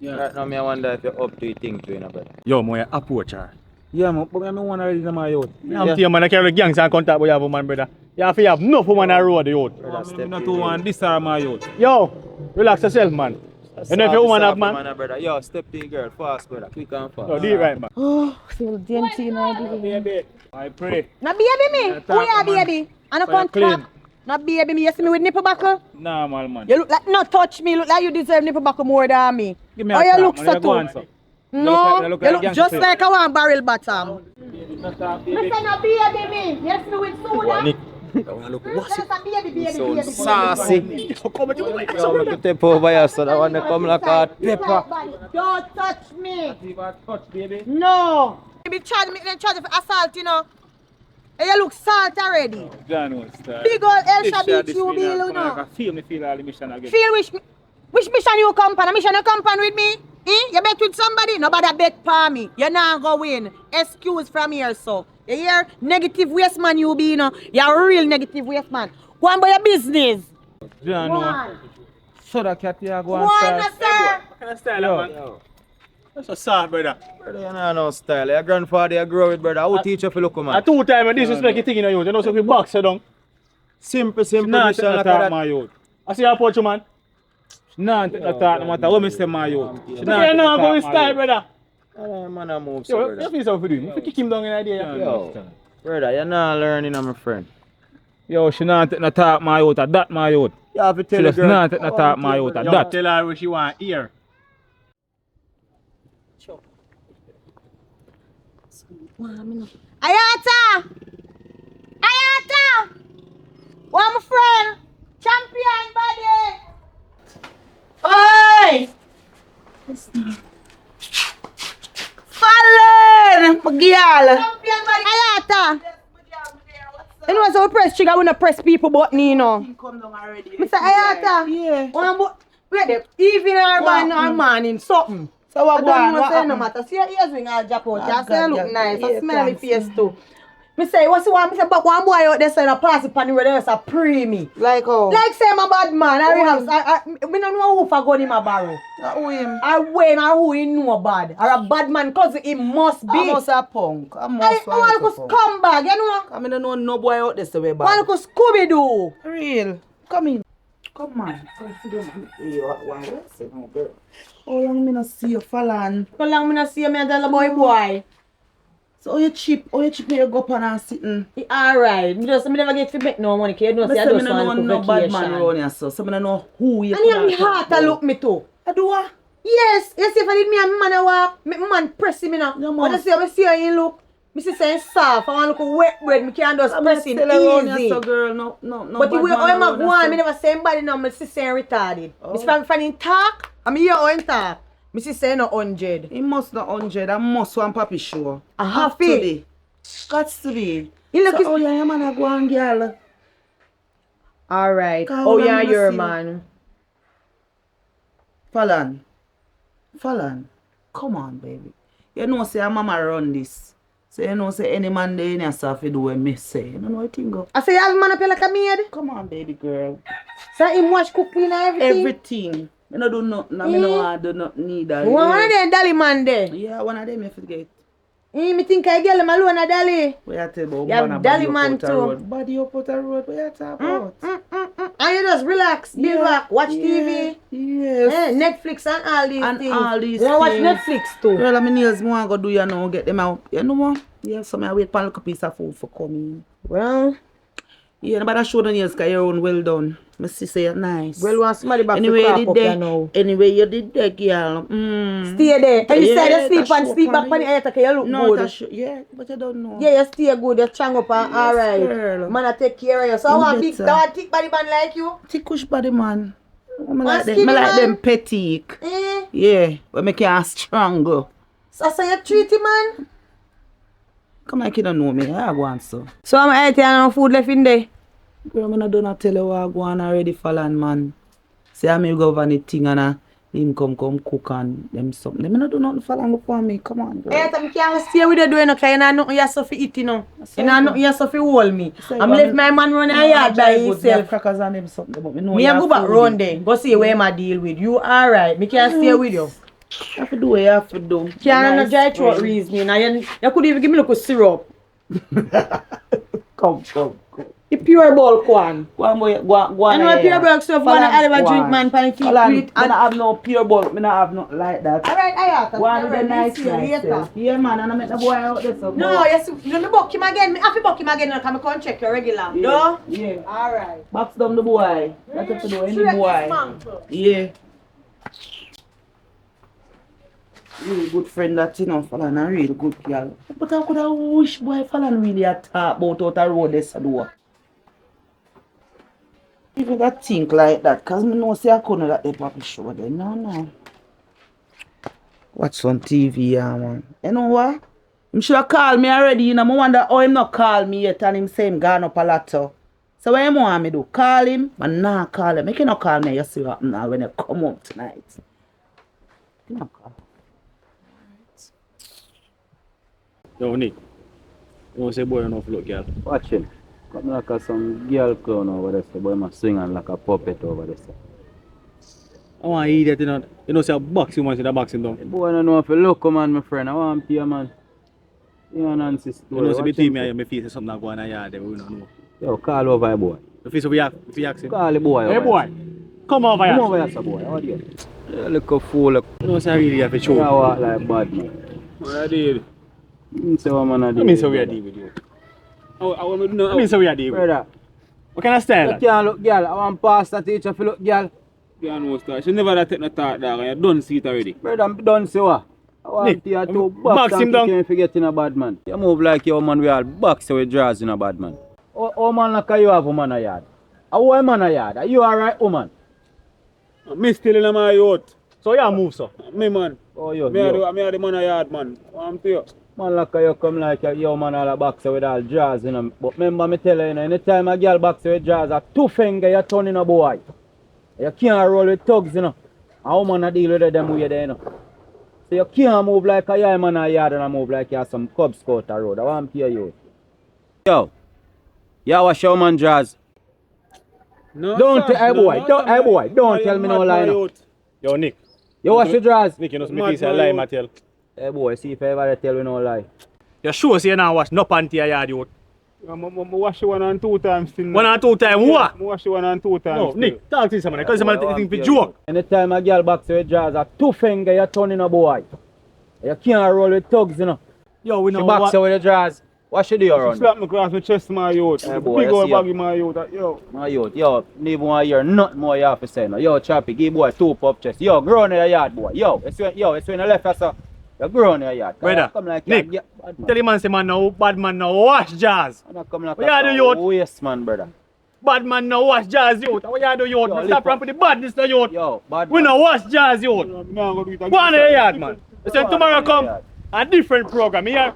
Yeah. Right now, I wonder if you're up to your thing too, you know, brother. Yo, my approach her. Yeah, man, but I want already in my youth. I'm telling you, man, I carry gangs and contact with you, woman, brother. You have to have enough woman on the road, youth. I'm not to want this are my youth. Yo, relax yourself, man. You know if your woman have, man. Brother. Yo, step to your girl fast, brother. Quick and fast. Yo, do it right, man. Oh, feel dainty now, Baby, I pray. Now baby me, who you baby? And a Clean. contract. Now baby me, you see me with nipple buckle? Normal, man. You look like, no touch me, look like you deserve nipple buckle more than me. Give me Oh, a you tap, look man, so you go on, too. so. No, You look you like look Gangster just face. like a one barrel bottom. Not talk, Me baby. say no baby me, yes me with soda. Nick. Look, Me say no baby. so saucy. Yo, come with you. Yo, make you step over here, so that one they come like a pepper. Don't touch me. Touch, baby. No. Baby charge me, then charge for assault, you know. And you look salt already. John was style. Big old El This Shabi this you thing, be, I you come know. like a feel me feel all the mission again. Feel which mission you come on? A mission you come on with me? You bet with somebody? Nobody bet for me. You not go win. Excuse from here, so. You hear? Negative waste man you be, you know. You're a real negative waste man. Go on by your business. John, Go no. on. So that cat here go Go and on, start. sir. What kind of style, Yo. man? That's so soft, brother. Brother, you know no style. Your grandfather, you grow with, brother. Who teach you to look, A man? 2 times disrespect you thing in you. You know, so if you box you down. Simple Nah, mission take like no talk, that. my youth. I see your approach, you, man. Nah, take no talk, no matter what me say, my youth. She You nah take no know, talk, go with my style, youth. brother. Man, I move, so, Yo, you brother. feel so for doing. If you kick him down in the idea. Yo, brother, you're not learning, my friend. Yo, she nah take no talk, my youth. That my youth. You have to tell She the just girl. nah take no talk, my youth. Yo, That. tell her what she want hear. Ayata! Ayata! One my friend! Champion buddy! Oi! Fallen! My girl! Champion buddy! Ayata! You know, so we press trigger, we not press people button, you know. Mr. Ayata! Yeah. Wait there, even our man or morning, something. So what go on? What no matter. See your ears ring all drop out. You say you look nice. I smell me face too. Me say, what's the one? Me say, but one boy out there saying a pass it on the road, there's a pre me. Like how? Like say I'm a bad man. I don't know who for gun him a borrow. Who him? I win or who he know bad. Or a bad man cause he must be. I must a punk. I want to come back, you know? I mean, I don't know no boy out there so way bad. Want to Scooby Doo. Real. Come in. Come on. Come sit down. How long me not see you, Falan? How long me not see you, me and tell the boy? So how you cheap me you go up and sitting? Alright, me never get to make no money, you know, say I just want to no bad man around here, so I don't know who you. And you have me heart to look me too. I do what? Yes, you see if I did me and man walk, make man press him now. But I see how you look. Me see saying soft, I want to look wet bread, me can't just press him easy. So girl, no. But the way I'm a go on, me never say anybody now, me see saying retarded. Me see from him talk, I mean hear how him talk. Me see saying no 100. He must not 100, I must want papi show. I have to be. Got to be. He look so, yeah, man, I go on, girl. Alright. Oh, yeah, your man. Falan. Come on, baby. You know, say, mama run this. So, you know, say, any man there in yourself, you do what me say. You know what you go? I say, you have a man up here like a maid? Come on, baby girl. So, him wash, cook, clean, and everything? I don't do nothing. I don't do nothing neither. One of them dolly man there? Yeah, one of them you forget. Me think I get him alone a dolly. We are tell about Yeah, man dolly body man up out a too. road. Body up out a road. We are talking about. And you just relax, build back, watch TV. Yes. Netflix and all these And things. all these You watch things. Netflix too. Girl, I'm nails more go do you know, get them out. You know what? Yeah, so I wait for a little piece of food for coming. Well, Yeah, nobody show the nails because your own well done. My sister, you're nice. well, want somebody back Anyway, to you crap did up you know. Anyway, you did that, girl. Stay there. And you said you sleep that and show sleep up back on when you okay, you look No, good. yeah, but you don't know. Yeah, you stay good, you strong up and alright. Girl. Man, I take care of you. So I want big, dog, thick body man like you. Thickish body man. I like them. skinny I like man? them petty. Yeah, but me can't strangle. So you treat him, man? Come like you don't know me. I go on so. So I'm eating no food left in there. Girl, I don't tell you what I go on already fallen man. Say I may go over the thing and him come cook and them something. Them not do nothing fallen for me. Come on, girl. I can't stay with you doing okay. You know nothing you have to eat, you know. You know nothing you have to hold me. I'm left my man running a yard by himself. Crackers and them something, but Me a go back round there. Go see where I deal with. You alright. Me can't stay with you. You have to do what you have to do. Can't no dry throat reasoning. You could even give me a little syrup. Come. The pure bulk one. Go And my pure bulk stuff, one I ever drink man pan keep it. I don't have no pure bulk, I don't have nothing like that. Alright, I have. One with the nice later. Yeah man, and I make the boy out there so. No, yes, you me book him again. Me have to book him again now, come and check your regular. No? Yeah. Alright. Box down the boy. That's what to do, any boy. Yeah. Really good friend that you know, Falan, a real good girl. But I could have wish boy Falan really a talk about out a road this do. If you that think like that, cause me know say I couldn't that they probably show them. No. Watch some TV, yeah, man. You know what? Him should have called me already, you know. I wonder how him not call me yet and him say him gone up a lot. So what you want me do? Call him? But nah, call him. Make you not call me, you see what happen now when you come up tonight. You not call. Yo, Nick. You want to say boy enough look, girl? Watch him. Come like some girl clown over there, so boy must swing on like a puppet over there. I want to eat that, you know, say a boxing man, say the boxing down. Boy, I don't know if you look, man, my friend. I want to pay, man. You know, Nancy story. You know, say between me and my face, something that go on in the yard, we don't know. Yo, call over, boy. The face of the accent. Call the boy. Hey, boy. Come over here. Come over here, boy. How are you? You look a fool. Look. You know, say I really have a show. You walk like bad, man. What I did? Say what man I did. I mean, say we are deal with you. I mean, say we are deal with you. Brother. What kind of style? You can't look, girl. I want pastor teacher if you look, girl. You know, star. She never take no thought, dog. You done see it already. Brother, I'm done, see what? I want you to box him down. You forget in a bad man. You move like your man, we all box with draws in a bad man. Oh man, like you have a man a yard. How a man a yard? Are you alright, woman? Me still in my youth. So you move, so? Me, man. Oh, you. Me are the man a yard, man. I'm to you. Man, like you come like your man all a boxer with all draws in them. But remember me tell you, anytime a girl boxer with draws, a two finger you turn in a boy. You can't roll with thugs, you know. A woman a deal with them way there, you know. So you can't move like a man a yard and move like you have some Cub Scout a road. I want to hear you. Yo, you wash your man draws. No, Don't tell, hey boy, don't tell me no lie now. Yo, Nick. You wash your draws. Nick, you know, me say a lie, Mattel. Hey boy, see if I ever tell you no lie. You sure say you not wash no panty a yard, you? I wash it 1 and 2 times still. 1 and 2 times what? I wash it 1 and 2 times. No, Nick, talk to someone, because someone think for joke. Anytime a girl box with draws, a two finger you turn in a boy. You can't roll with thugs, you know. Yo, we know She box with the draws. What she do around? She slap me across my chest, my youth. Hey boy, big I old see ya. baggy, my youth. Yo. My youth, yo, need one hear nothing more you have to say now. Yo, Chappy, give boy 2 pop chest. Yo, grow in your yard, boy. Yo, it's when you left us, sir. You grow in your yard. Brother, like Nick, tell the man say man no bad man no wash jazz. Come like what you do, youth? Waste man, brother. Bad man no wash jazz, youth. What you do, youth? Yo, Stop running with the badness, no, youth. Yo, bad we man. no wash jazz, youth. Go on in your yard, man. So tomorrow come a different program, here.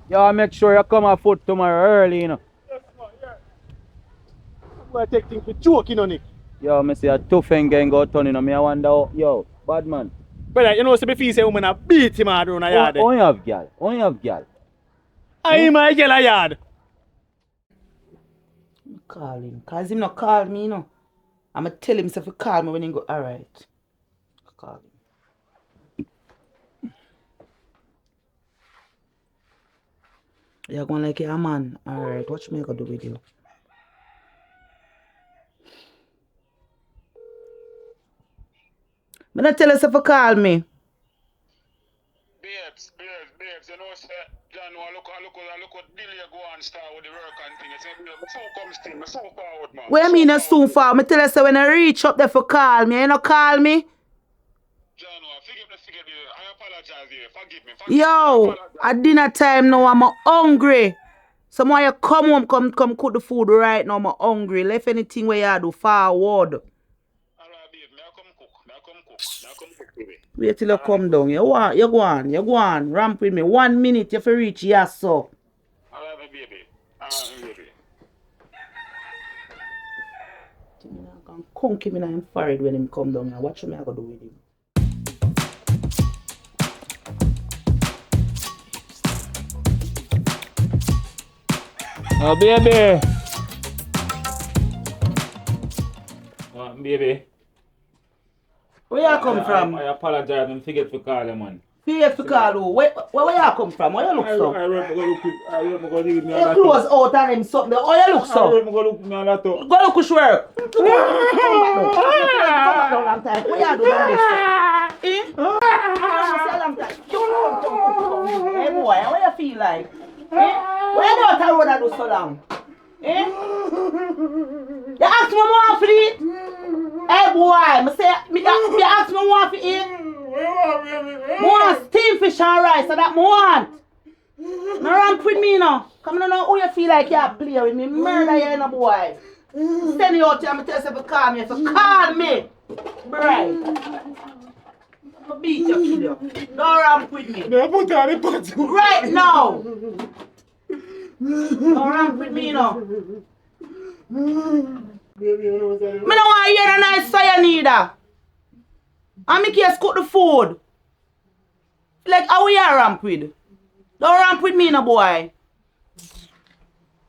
Yo, make sure you come on foot tomorrow early, you know. Yes, man, yeah. I'm going to take things for joke, you know, Nick. Yo, me see a two finger and go turn, you know. Me I wonder, yo, bad man. Brother, you know, so before you say woman a beat him out on a yard. Only have girl. Only have girl. I am a girl a yard. Call him. Cause him not call me, you know. I'ma tell him if he call me when he go, alright. Call him. You're going like a man. Alright, what me I gonna do with you? Me not tell us if you call me. Babes, you know, sir, John, look what delay go on start with the work and things. I so come still, I so forward, man. What you mean you soon for? Me tell us when I reach up there for call me. You know call me? John, forgive me. I apologize here. Forgive me. Yo, at dinner time now I'm hungry. Someone you come home, come cook the food right now. I'm hungry. Left anything where you do forward. Alright, babe, I come cook, baby. Wait till you come down. You go on. Ramp with me. 1 minute you have to reach yes, so. Alright, baby. Come keep me in him forehead when him come down and watch me I go do with him. Oh, baby. Baby. Where you come from? I apologize. I forget to call you, man. Forget to call who? Where you come from? Where you look so? Your clothes out and him something. How you look so? Go look which work. Come back down long time. What you do down this? Eh? Long time. Hey boy, what you feel like? Eh? Where you out the road I do so long? Eh? You ask me more for it? Hey boy, me ask me more for it? More steamed fish and rice, so that I want. No ramp with me now. Come on, know who you feel like you play with me. Murder you, no boy. Send you out here and tell you to call me. So call me. Right. I'll beat you, kill you. Don't ramp with me. No, put on the pot. Right now. Don't ramp with me now. Me don't want to hear a nice fire neither. And me can't cook the food. Like how we are ramp with? Don't ramp with me no boy.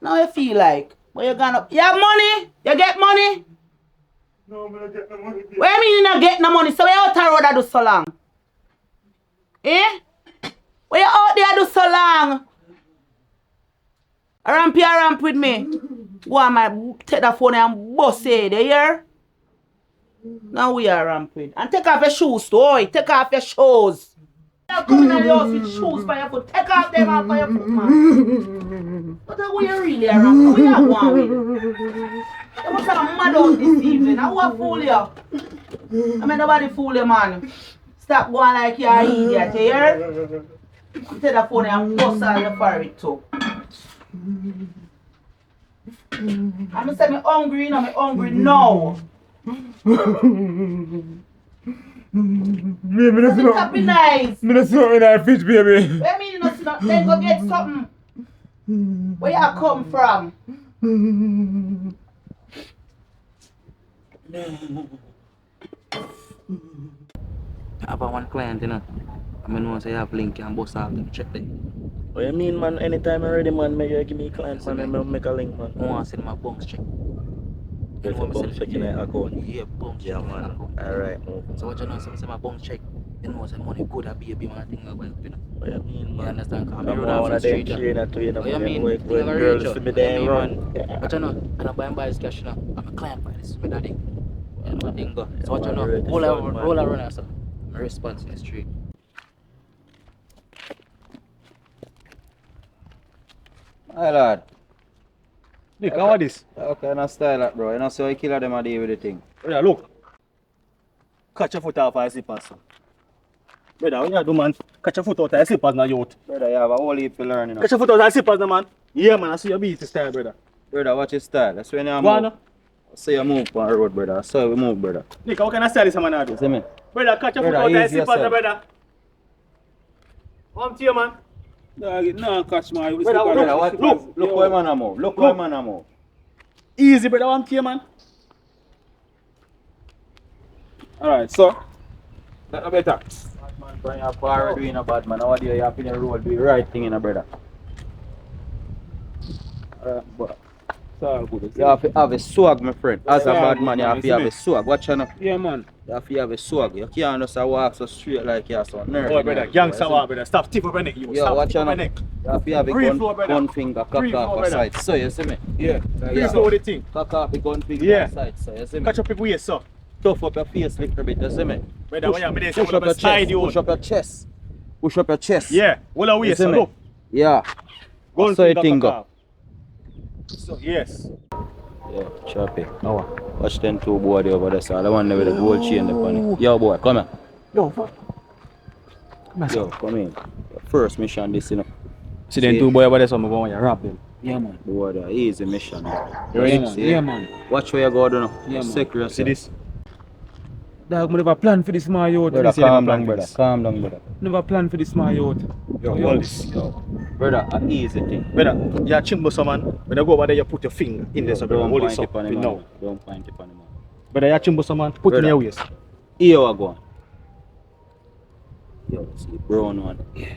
Now you feel like. What you gonna... You have money? You get money? No, I don't get no money. What you mean you not get no money? So you out the road I do so long? Eh? What you out there do so long? Ramp with me. Go on my take the phone and bust it, you hear? Now we are ramping. And take off your shoes too, oi. Take off your shoes. You come in the house with shoes for your foot. Take off them off for your foot, man. What are we really around? What are going with? You must have a mad out this evening. I want to fool you. I mean, nobody fool you, man. Stop going like you're an idiot, you hear? Take the phone and bust all your forehead too. I'm saying I'm hungry, you know, I'm hungry now. Me not see Be nice. Me not see nothing in our fridge, baby. What mean you not see nothing? Then go get something. Where you come from? I have one client, you know. I know say you have link and bust off them check them. What you mean, man? Anytime I'm ready, man, make you give me a client, man, and I'll make a link, man. I want to send my bounce check. You know, bounce check in the account? Yeah, bounce check. Yeah, man. Alright. So what you know, say my bounce check, you know, say money good at baby, man, thing about you know. What you mean, man? You understand? I'm one of them trainer to you, know, What you mean? when girls see me there run. But you know, I don't buy his cash, you know. I'm a client by this, with that thing. You know, thing go. So what you know, roll around, so my response in the street. Hi lad. Nick, how are this? Okay, now style that bro. You know so you killer them a day with the thing. Yeah, look. Catch your foot off your slippers. Brother, what you do, man? Catch your foot out of your slippers now, youth. Brother, you have a whole heap to learn, you know. Catch your foot out of your slippers now, man. Yeah, man, I see your beat style, brother. Brother, watch your style. That's when you Go move. on, no? So you move on the road, brother. So we move, brother. Nick, how can I style this, man? I do? See me? Brother, catch your foot Brother, out of your ease slippers now, yourself. brother. Come to you, man. No, catch my. Brother, look where man I move. Look where man I move. Easy, brother, I'm here, man. Alright, so. That's better. Bad man, bring your power doing a bad man. How do you have in your role? Do the right thing, in a brother. But It's all good. You have to have a swag, my friend. As a Yeah, bad man, you have to have a swag. Watch out now. Yeah, man. You have to have a swag. You can't just walk so straight like you're so nervy. Oh, brother, gangster walk, brother. Stop stiff up your neck, you. Yo, Stop watch stiff up out your now. neck. You have to have a Free gun, flow, brother. gun finger, cock Free flow, off brother. side. So you see me? Yeah. Free Yeah. flow with the thing. Cock off the gun finger Yeah. side. So you see me? Catch up your waist, sir. Tough up your face a little bit. You see me? Brother, when you're Push up your chest. Push up your chest. Push up your chest. Yeah. Hold on You waist, see sir. me? Look. Yeah. Gun So you finger, think cock go? off. So, yes. Yeah, choppy. Watch them two boy there over there, so the one there with the gold chain there on it. Yo boy, come here. Yo, fuck. Yo, come in. First mission this, you know. See them two boys over there, so I'm going to rob them. Yeah, man. Boy, there, easy mission. You ready? Yeah, man. Yeah, man. Watch where you go, do now. Yeah, man. Secure See this? Dog, I never plan for this, my youth. Brother, see them calm plan down, brother. this. Calm down, brother. Never plan for this, my youth. Yo, hold this. Brother, an easy thing. Brother, you're chimbo someone. When you go over there, you put your finger in there, so brother, Don't hold point it it up. on him, No. man. Don't point it on him, man. Brother, you're chimbo someone. Put it in Brother. your waist. Here we go. Yo, see the brown one? Yeah.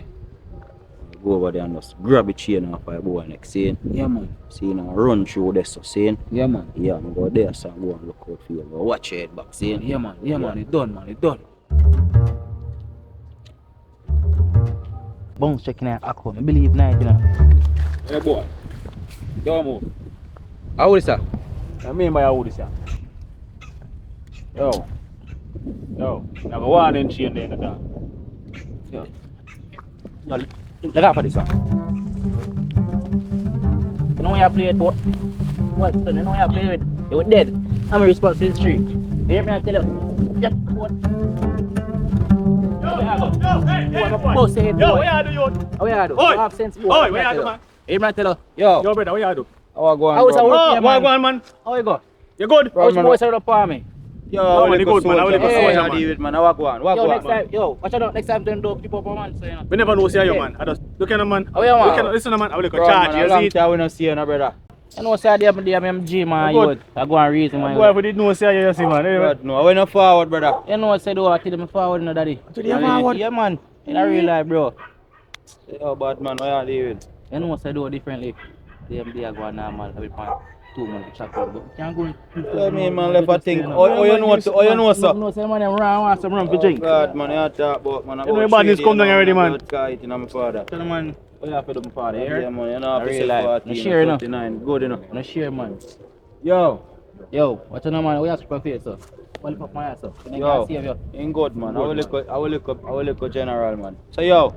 Go over there and just grab the chain off my boy next, see? Yeah, man. See, you know, run through this, so see? Yeah, man. Yeah, I'm go there, so go and look out for you. Go watch your head back, see? Yeah, man. Yeah, man. It's done, man. It's done. Bounce checking out account. I believe night, you know. Hey, boy. Don't move. How is that? I mean by how this, yeah. Yo. Yo. Now go on and chain there in the dark. Yo. Yo, look out for this one. You know when you play it, what? What? You know when you play it, you're dead. I'm responsible for the street. You hear me? I tell you. Yep. What? Yo, hey, Boss say it, yo, boy. what you do, yo? How you do? Oi. You have sense, boy. Oi, what you do, man? Hear me? I tell you. Yo, Yo, brother, what you do? how I go on, How is bro? our- Oh, Yeah, what man. go on, man? How you go? You good? Bro, How's the man, boys set up for me? Yo, No, man, I you good, man. I will soldier, look for man. soldier, I man. deal with, man. How I go on? What Yo, go next on, man? time, yo, watch out, next time don't keep up on man, so you know. We never know see you, man. I just look at him, man. Oh, yeah, man. Look at listen, man. I will look Bro, at charge. man, a You long see? time we don't see you, no, brother. You know, say I'm MG, man. Good. You would. I go and reason, man. Boy, if we did know see you, see, man. Anyway. But no, I went forward, brother. You know what I said, I tell them forward, no, daddy. To the forward? Yeah, man. In a real life, bro. Yo, bad man, what you deal with? You know what I do differently. They are going normal. I will find 2 months to chat out, but you can't go. I mean, man, left a thing. Oh, you know what, sir? No, say, man, I'm wrong. I want some rum to drink. God, man, you talk about, man. You know your badness come down already, man. Kite, you know, my father. Tell them, man, what you have to do, my father, Yeah, here? man, you know, I I really like. 14, No share, you know. 39. Good, you know. No share, man. Yo, Yo, what's your name, man? We have to prepare, sir. Well, up my ass, sir. You yo, can save you. ain't good, man. I Good, will look at general, man. So, yo,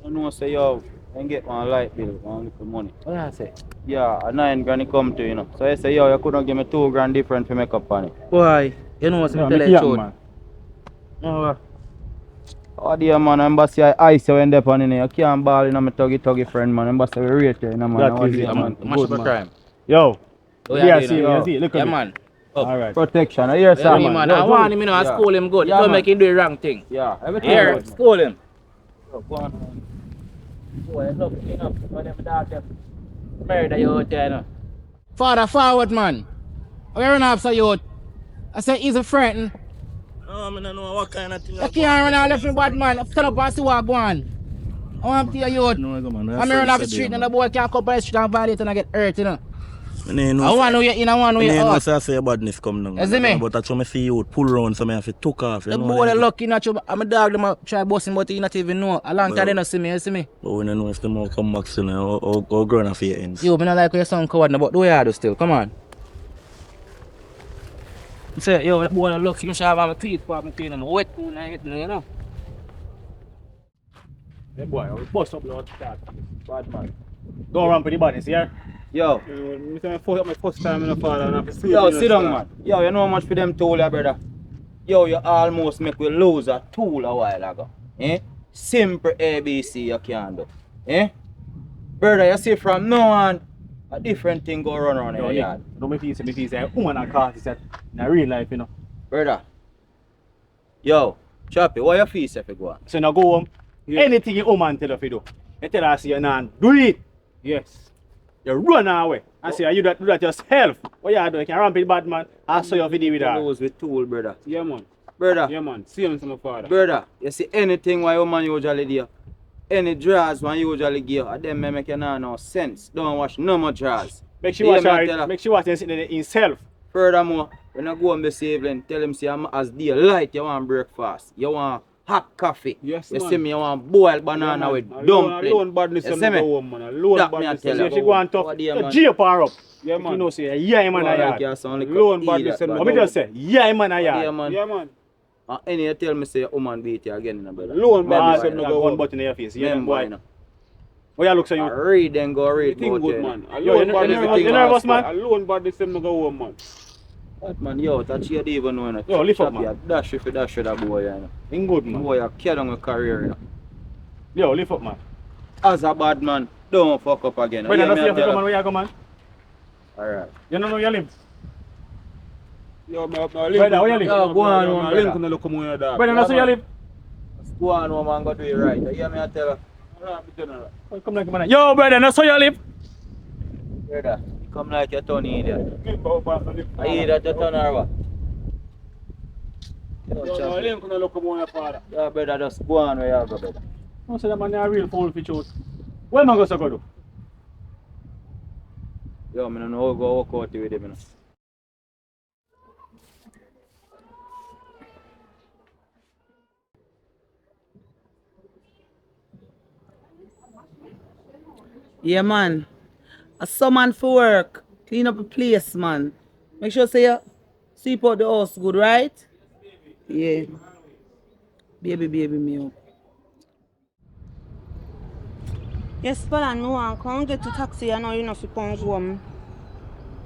I know, say, yo, I get my light bill, one little money. What do I say? Yeah, a 9 grand it come to, you know. So I say, yo, you couldn't give me 2 grand different for make up on it. Boy, you know what's Yeah, in the make it happen, truth. man. No, Oh, dear, man, I'm bossy, I ice you when they're on in there. You can't ball, you know, my tuggy friend, man. I'm bossy, we rate you, you know, man. That How is dear, it, man. mash up a crime. Yo. Oh, Yeah, yeah, see, you you see. Look Yeah, at me. man. Alright. Protection, I hear, Yeah, sir, me, man. man. Yo, I good. want him, you know, I Yeah. school him good. Yeah, Don't man. make him do the wrong thing. Yeah, everything Here, good, man. school him. Yo, go on. Boy, look, you know, for them dog, them murder you out there, you know. Father, forward, man. We're running after you. I said, he's a friend. No, I don't know what kind of thing. You can't run out left me bad, man. Stand up and see what go on. I want to tell you. No, go, man. I'm running off the street and the boy can't come by the street and violate and I get hurt, you know. I I want to know you in, I want to know you know out. say I say badness come down. You see me? But that's when I see you pull round so I have to took off. You The know, boy like, lucky not you. I'm a dog, them a try busting, but he not even know. A long time they not see me, you see me? But when I know if the more come back soon, I'll grow off your ends. Yo, me not like your son coward, but do you do still? Come on. You say, yo, that boy lucky, you should have my teeth for me clean and wet, you know. Hey, boy, I will bust up the start. Bad man. Don't run for the badness, yeah? Yo, My first time in the father and I have to see yo, sit down, man. Yo, you know how much for them tool, ya, brother? Yo, you almost make we lose a tool a while ago. Eh? Simple ABC you can do. Eh? Brother, you see from now on, a different thing go run around in Yo, your yeah. yard. Don't make me say, woman and cause is that in a real life, you know. Brother. Yo, Choppy, what you feel if you go on? So now go home. Yeah. Anything your woman tell you to do. You tell her, say you not do it. Yes. You run away. And say you do that yourself. What you do? You can ramp it bad man. I saw your video with her. Lose with tool, brother. Yeah, man. Brother. Yeah, man. See him to my father. Brother, you see anything why your man usually do, any draws one usually give, them make you know no sense. Don't wash no more draws. Make she Yeah, watch man, tell her. her. Make she watch himself. Furthermore, when I go home this evening, tell him say as daylight you want breakfast. You want hot coffee. Yes, you man. see me, you want boiled banana with dumpling. Alone badness You them see no me? go home, man. Alone That me I badness tell them you. See, she go on tough. What day, man? Jail her up. Yeah, You man. know, say, yeah, him and a Like yard. you sound like Alone a badness idiot, them no man. What me just say? Yeah, him and a What day, yard. man? Yeah, man. Any you tell me say a woman beat you again, brother. Alone Man, badness I them no got go one home. button in your face. Yeah, Remember, boy. you know. Oh, you look so you. I read then go read. Everything about good, it. man. Yo, Alone you badness nervous, them nervous, man? Alone badness them no go home, man. That man, yo, that you even know, you know. Yo, lift up, Chop man. you, dash with that boy, you know. In good, man. Boy, you carry on your career, you know. Yo, lift up, man. As a bad man, don't fuck up again. Brother, You hear don't me, see I if you tell come, man. you? Where you go, man? Alright. You don't know your live. Yo, me link. Brother, where you live? Yo, go on, man. Link on the look on your dog. Brother, don't see your live. Go on, man, go do it right. You hear me, I tell you? Oh, come like man. Yo, brother, don't see your live. Brother, you come like you turn idiot. I hear that you turn or what? Yo, link on the look on your father. Yeah, brother, just go on where you go, brother. No, say that man a real fool for truth. What man go so go do? Yo, I don't know how to go walk out with him, you know. Yeah, man. A someone for work. Clean up the place, man. Make sure say you sweep out the house good, right? Yeah. Baby, me up. Yes, Falan, I want to come get to taxi and now you know if you come home.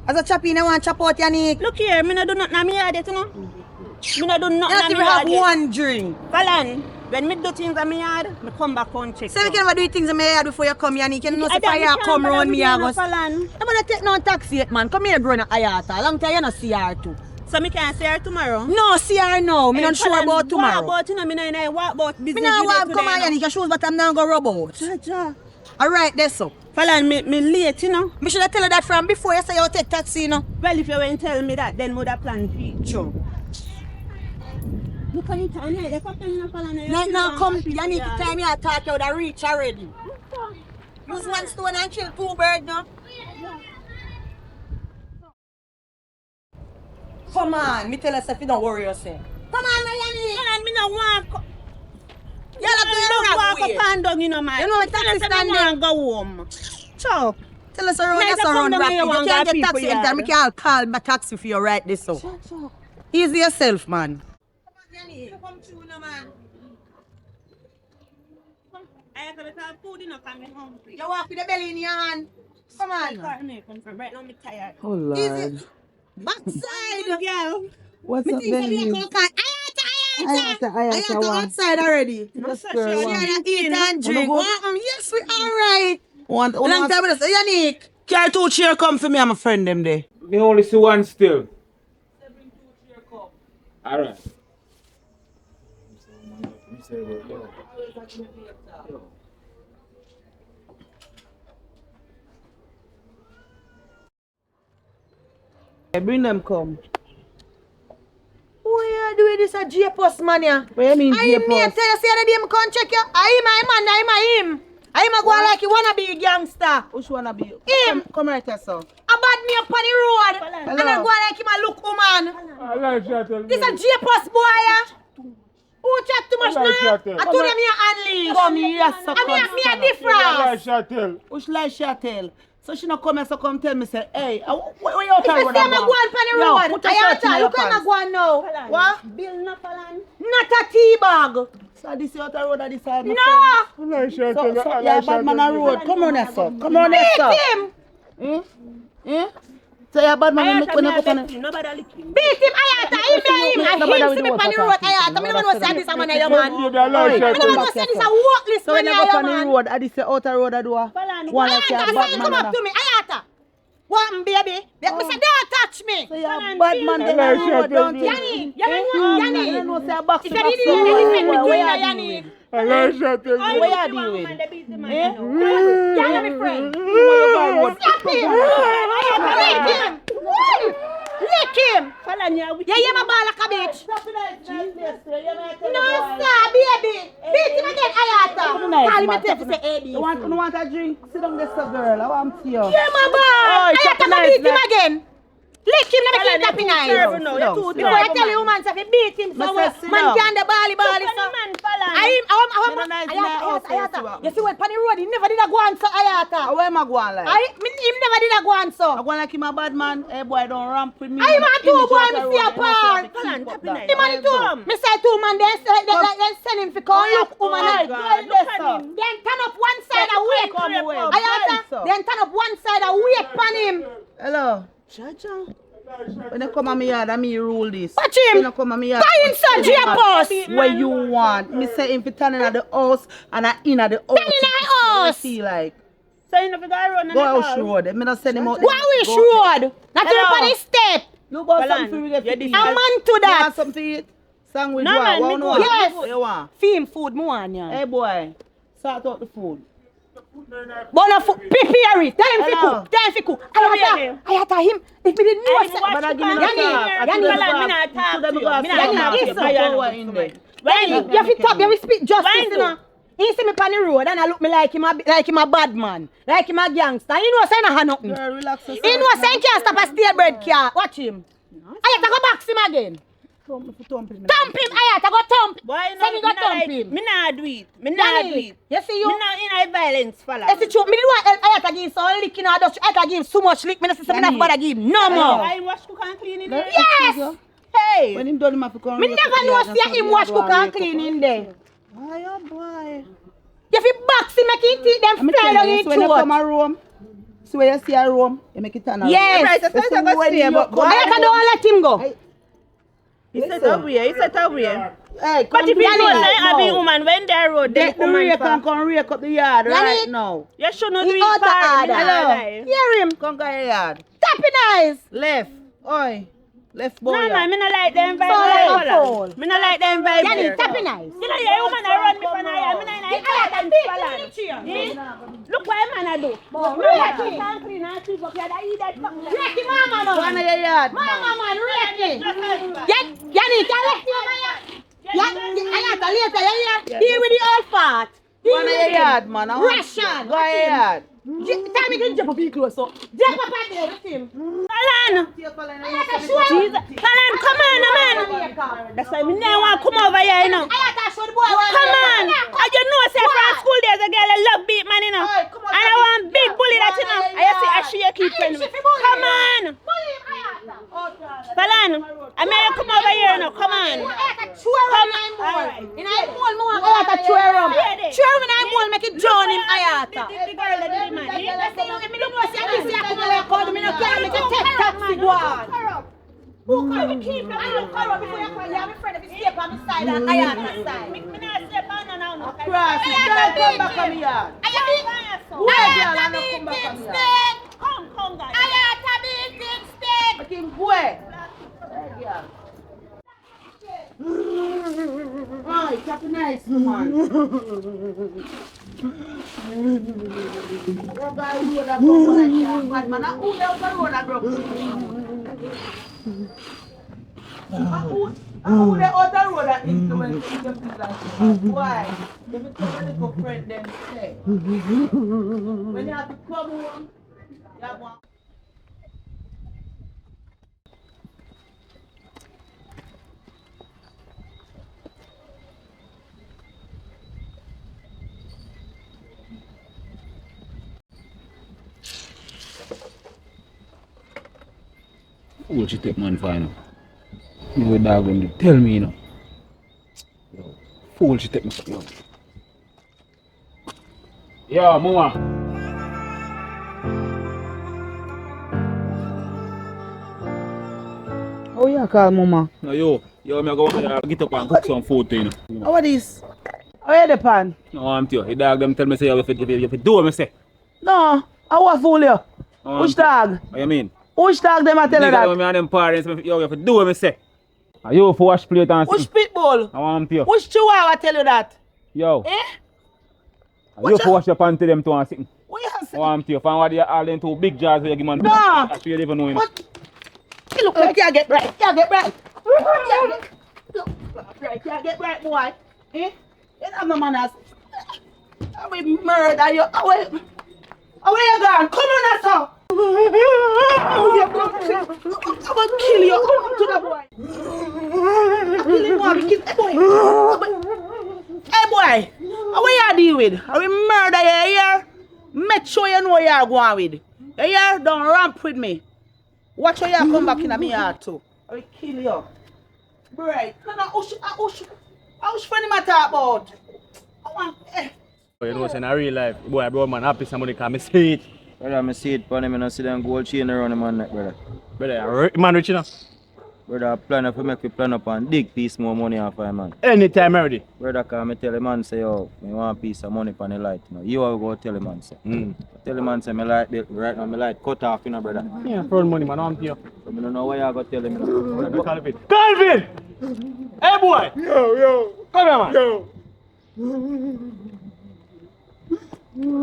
As a chappy, I want to chop out your neck. Look here, I do nothing in my yard yet, you know. I do nothing in my yard yet. One drink. Falan, when I do things in my yard, I come back and check. So we can never do things in my yard before you come here, Nick. You know if I come round me, I go. Falan. I'm going to take no taxi yet, man. Come here, bro, Ayata. Long time you not see her too. So me can see her tomorrow? No, see her now. Me not sure about tomorrow. What about, you know, me not about business. Me not want to come here, Nick. Shoes, but I'm not going to rub out. Ja. Alright, that's so. Falan, me late, you know. Me should have tell you that from before you say you take taxi, you know. Well, if you won't tell me that, then would have planned feature. Look at it, and they come in Falan. No, come, you need to time you talk, you would have reached already. Use one stone and kill two birds, no? Come on, me tell us if you don't worry yourself. Come on, Yanni. Falan, me no want. You walk up and down, you know, man. You know, tell us if you want to go home. So, tell us around, yes, around rapid. You can't get taxi anytime. We can't call my taxi for you right this so. Easy yourself, man. Come on, Yanni. Come through, no, man. I have to have food, you know, coming home. You walk with the belly in your hand. Come on. Right now, I'm tired. Oh, Lord. Easy. Backside, girl. What's up, baby? Ayata outside already. Yes, girl. She eat and drink. Yes, we alright. Long time with us. Yannick. Carry 2 chair come for me and my friend them there. Me only see one still. Alright. Bring them come. Why you doing this a J-Post, man, yeah? What you mean, I me J-Post? tell you, say the day I come check you. I him. I go like you wanna be a gangster. Which wanna be? Him. Come right here, sir. I bad me up on the road. And I go like him a look woman. This a J-Post boy, yeah? Who chat too much now? I told him you unleash. Come here, sir. I me a difference. Which lie she tell? So she not come here, so come tell me, say, hey, where you out If you see me go on the road, put a shirt in your look where pants. I go on now. What? Bill no Falan. Not a tea bag. So this is out the road at this side, my No. friend. So yeah, bad man on road. Come on here, sir. Come on here, sir. Beat him. So yeah, bad man, when you come on. Nobody lick him. Beat him, Ayata. Him see me on the road, Ayata. I don't know say this a man, your man. I don't know say this a worthless So man, when you go on your the man. road, at this outer road, I do a one like a Ayata, bad so you come man. up to me, Ayata. What, baby? Me say, don't touch me. So yeah, bad man, then on the road, don't you? Yanni. You know, say a box If of you need anything between where you, you Yanni. Where you deal with? Yanni, my friend. Slap him. Lick him. Yeah, you my ball like a bitch. No, sir, baby. Beat him again, Ayata. nice, call him man. a tell say ABC. You want a drink? Sit down there, sir, girl. I want to you. Yeah, my boy. Oh, I have to nice, beat him again. Lick him, let me keep tapping eyes. Before I tell you, man, if you beat him somewhere, man can't the bally. You see what, Panny Road, he never did a go on so Ayata. Where am I going like? Him never did a go on so. I go like him a bad man. Hey boy, don't ramp with me. I man two go and see a part. Him and two. Me say two man, then send him for call look woman. Then turn up one side and wait. Ayata, then turn up one side and wait pan him. Hello. Chacha. When you come on me yard, I me rule this. Watch him. When you come on me yard, buy him son, your boss. Where you want. Me say him for turning at the house and I in at the house. Turning at the house. See like. So you know if you go run go out road. Me not send him out. Go which road? Not to the funny step. No about something for we get to eat. A man to that. You want something to eat? Sandwich no, man, what? No, yes. You want? Feed food more on ya. Hey boy, sort out the food. Bona food, prepare it. Tell him to cook. Tell him to cook. I had him. If me didn't know, but I give me you have to talk. You have to speak justice, you know. He see me on the road and I look me like him a bad man, like him a gangster. He know say nah nothing. Girl, relax. He know say he can't stop a stale bread car. Watch him. I have to go box him again. Thump him, I have to go thump. Say me go thump him. Me nah do it. Me nah do it. You see you? Me nah in a violence, fella. That's the truth. Me didn't want I have to give him some lick in the dust. I have to give him so much lick. Me not say me not bother give him no more. I wash cook and clean in there. Yes. Hey. When him done him have to come. Me never know see him wash cook and clean in there. Why oh boy? You fi box him, make him teeth them fly down his throat. When you come a room, so when you see a room, you make it turn around. Yes. Right, that's why I don't let him go. He said away. He said away. Hey, but if you know say I be woman when they road, then the rake can come rake up the yard right now. You should not do it far. Hello. Hear him. Come go your yard. Tapping eyes. Left. Oi. Left boy. No, man, me not like them vibes. Me not like them vibes. Yani tapping eyes. You know, your woman I run me from here. Me not like look what man I do. Rake can't clean and sweep up. You had to eat that fucking. Rake mama no. Go on your yard. Mama man, rake. Yani, can left you on your. I have to later. Deal with the old fart. Go on your yard, man. Ration. Go on your yard. Tell me to jump up close so. Jump up at there with him. Alan! Jesus! Alan, come on, man! That's why me never want to come over here, you know. Come on! You know, say from school days, a girl I love beat man, you know. And I want big bully that, you know. I see a she keep friend with. Come on! Alan, I may come over here, you know. Come on. Come on. In I mole, I have to chew him. Chew him in I mole, make it drown him, Ayata. The girl that did it, man. Who can we keep them in the car before you call? You have a friend if you step on my side and I on my side. Me not step on no. Cross it. Don't come back on me yard. I have a beating stick. Come, guys. I have a beating stick. Make him boy. Right, that's nice, man. What guy who would have gone like that? Bad man, who else would have broke? Who the other road that influence the people like that? Why? If you come and go friend them say. When you have to come home, you have one. Fool she take man for, you know. You know dog when you tell me, you know. Yo, fool she take me for, yo. Yo, mama. How you call mama? No, yo, me go get up and cook some food to you know. How are this? How are the pan? No, I'm tell you. The dog them tell me say you have to do what me say. No, I want fool you. Which dog? What you mean? Which dog them a tell you that? Me and them parents, you have to do what me say. Are you for wash plate and which pitbull? I want you. Which chihuahua tell you that? Yo. Eh? Are you for wash your panty them two and sitting? What you say? I want you. Find what you all them two big jars where you give man. No. That's where you even know you know. What? You look like you get bright. You get bright. Look right. You get bright, boy. Eh? You have no manners. will murder you. Away you gone? Come on, sir. I'm gonna kill you. Come on to the boy. I'm killing one. Hey boy. Hey boy. What you deal with? I will murder you here. Make sure you know what you're going with. You hear? Don't ramp with me. Watch how you come back in my heart too. I will kill you. Right. I was funny my talk about. I want You know, in a real life, boy, bro, man, happy somebody come see it. Brother, I see it, but I'm not see them gold chain around the man neck, brother. Brother, man rich enough. Brother, I plan up to make we plan up and dig piece more money off of man. Anytime I'm ready. Brother, can I tell the man say, yo, I want a piece of money for the light. You know, you have to go tell the man say. Tell the man say, my light, right now, my light cut off, you know, brother. Yeah, front money, man, I'm here. So I don't know why you go tell him. You know. Calvin! Calvin! Hey, boy! Yo. Come here, man. Yo.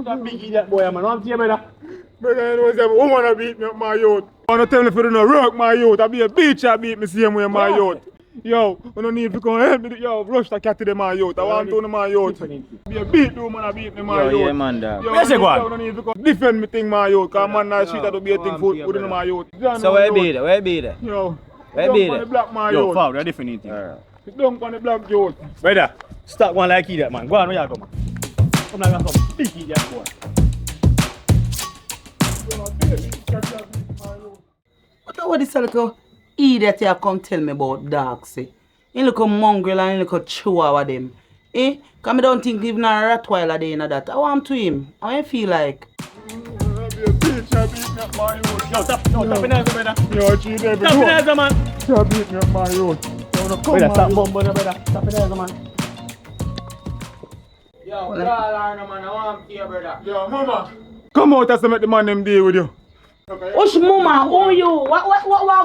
That big idiot boy, man, I'm here, brother. Brother, you know say woman beat me up my youth. I don't tell me if you don't work my youth. I be a bitch I beat me same way my youth. Yo, I don't need to come help me. Yo, rush the cat to my youth. I want to my youth. Be a beat the woman I beat me my youth. Yeah, man, dog. Yo, I don't need to come defend me thing my youth. Cause man not shit to be a thing for within my youth. So where be there? Where be there? Yo, where be there? Black my Yo, youth. foul, they're different thing. It's down on the black youth. Brother, stop one like idiot, man. Go on, where you go, man? Come like some big idiot boy. What this little idiot you come tell me about dog say? You look a mongrel and you look a chihuahua them. Eh? Cause I don't think even a Rottweiler day in that. I want to him. How you feel like? Be a bitch I beat me up my youth. Yo, tap in there, brother. Yo, cheat every Tap in there, man. You beat me up my youth. Brother, stop bumping, brother. Tap in there, man. Yo, call her, no man. I want to hear, brother. Yo, mama. Come out and make the man them deal with you. What's mama? Who you? What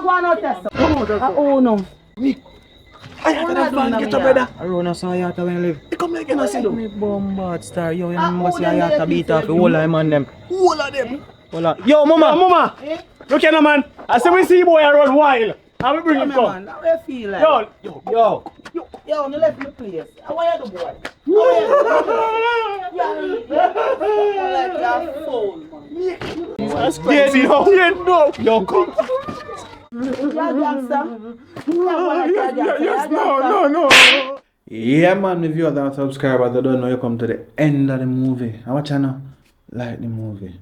going on there? Come out and Oh no. I have to have get up, brother. I run a saw yata when you live. You come like you know see me bombard star. Yo, you must see a yata beat off the whole of man them. Whole of them. Yo, mama. Yo, mama. Look here, man. I say we see boy run wild. How we bring him come? How you feel like? Yo. Yo, no left me place. How are you, boy? Like you're fool, man. That's crazy. No. Yo, come. You're gangster. Yes, no. Yeah, man, the viewers and subscribers, I don't know you come to the end of the movie. I watch channel, like the movie,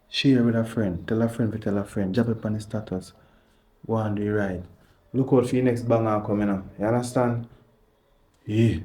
share with a friend, tell a friend to tell a friend, drop it on the status, go on the ride. Look out for your next banger coming up. You understand? Yeah.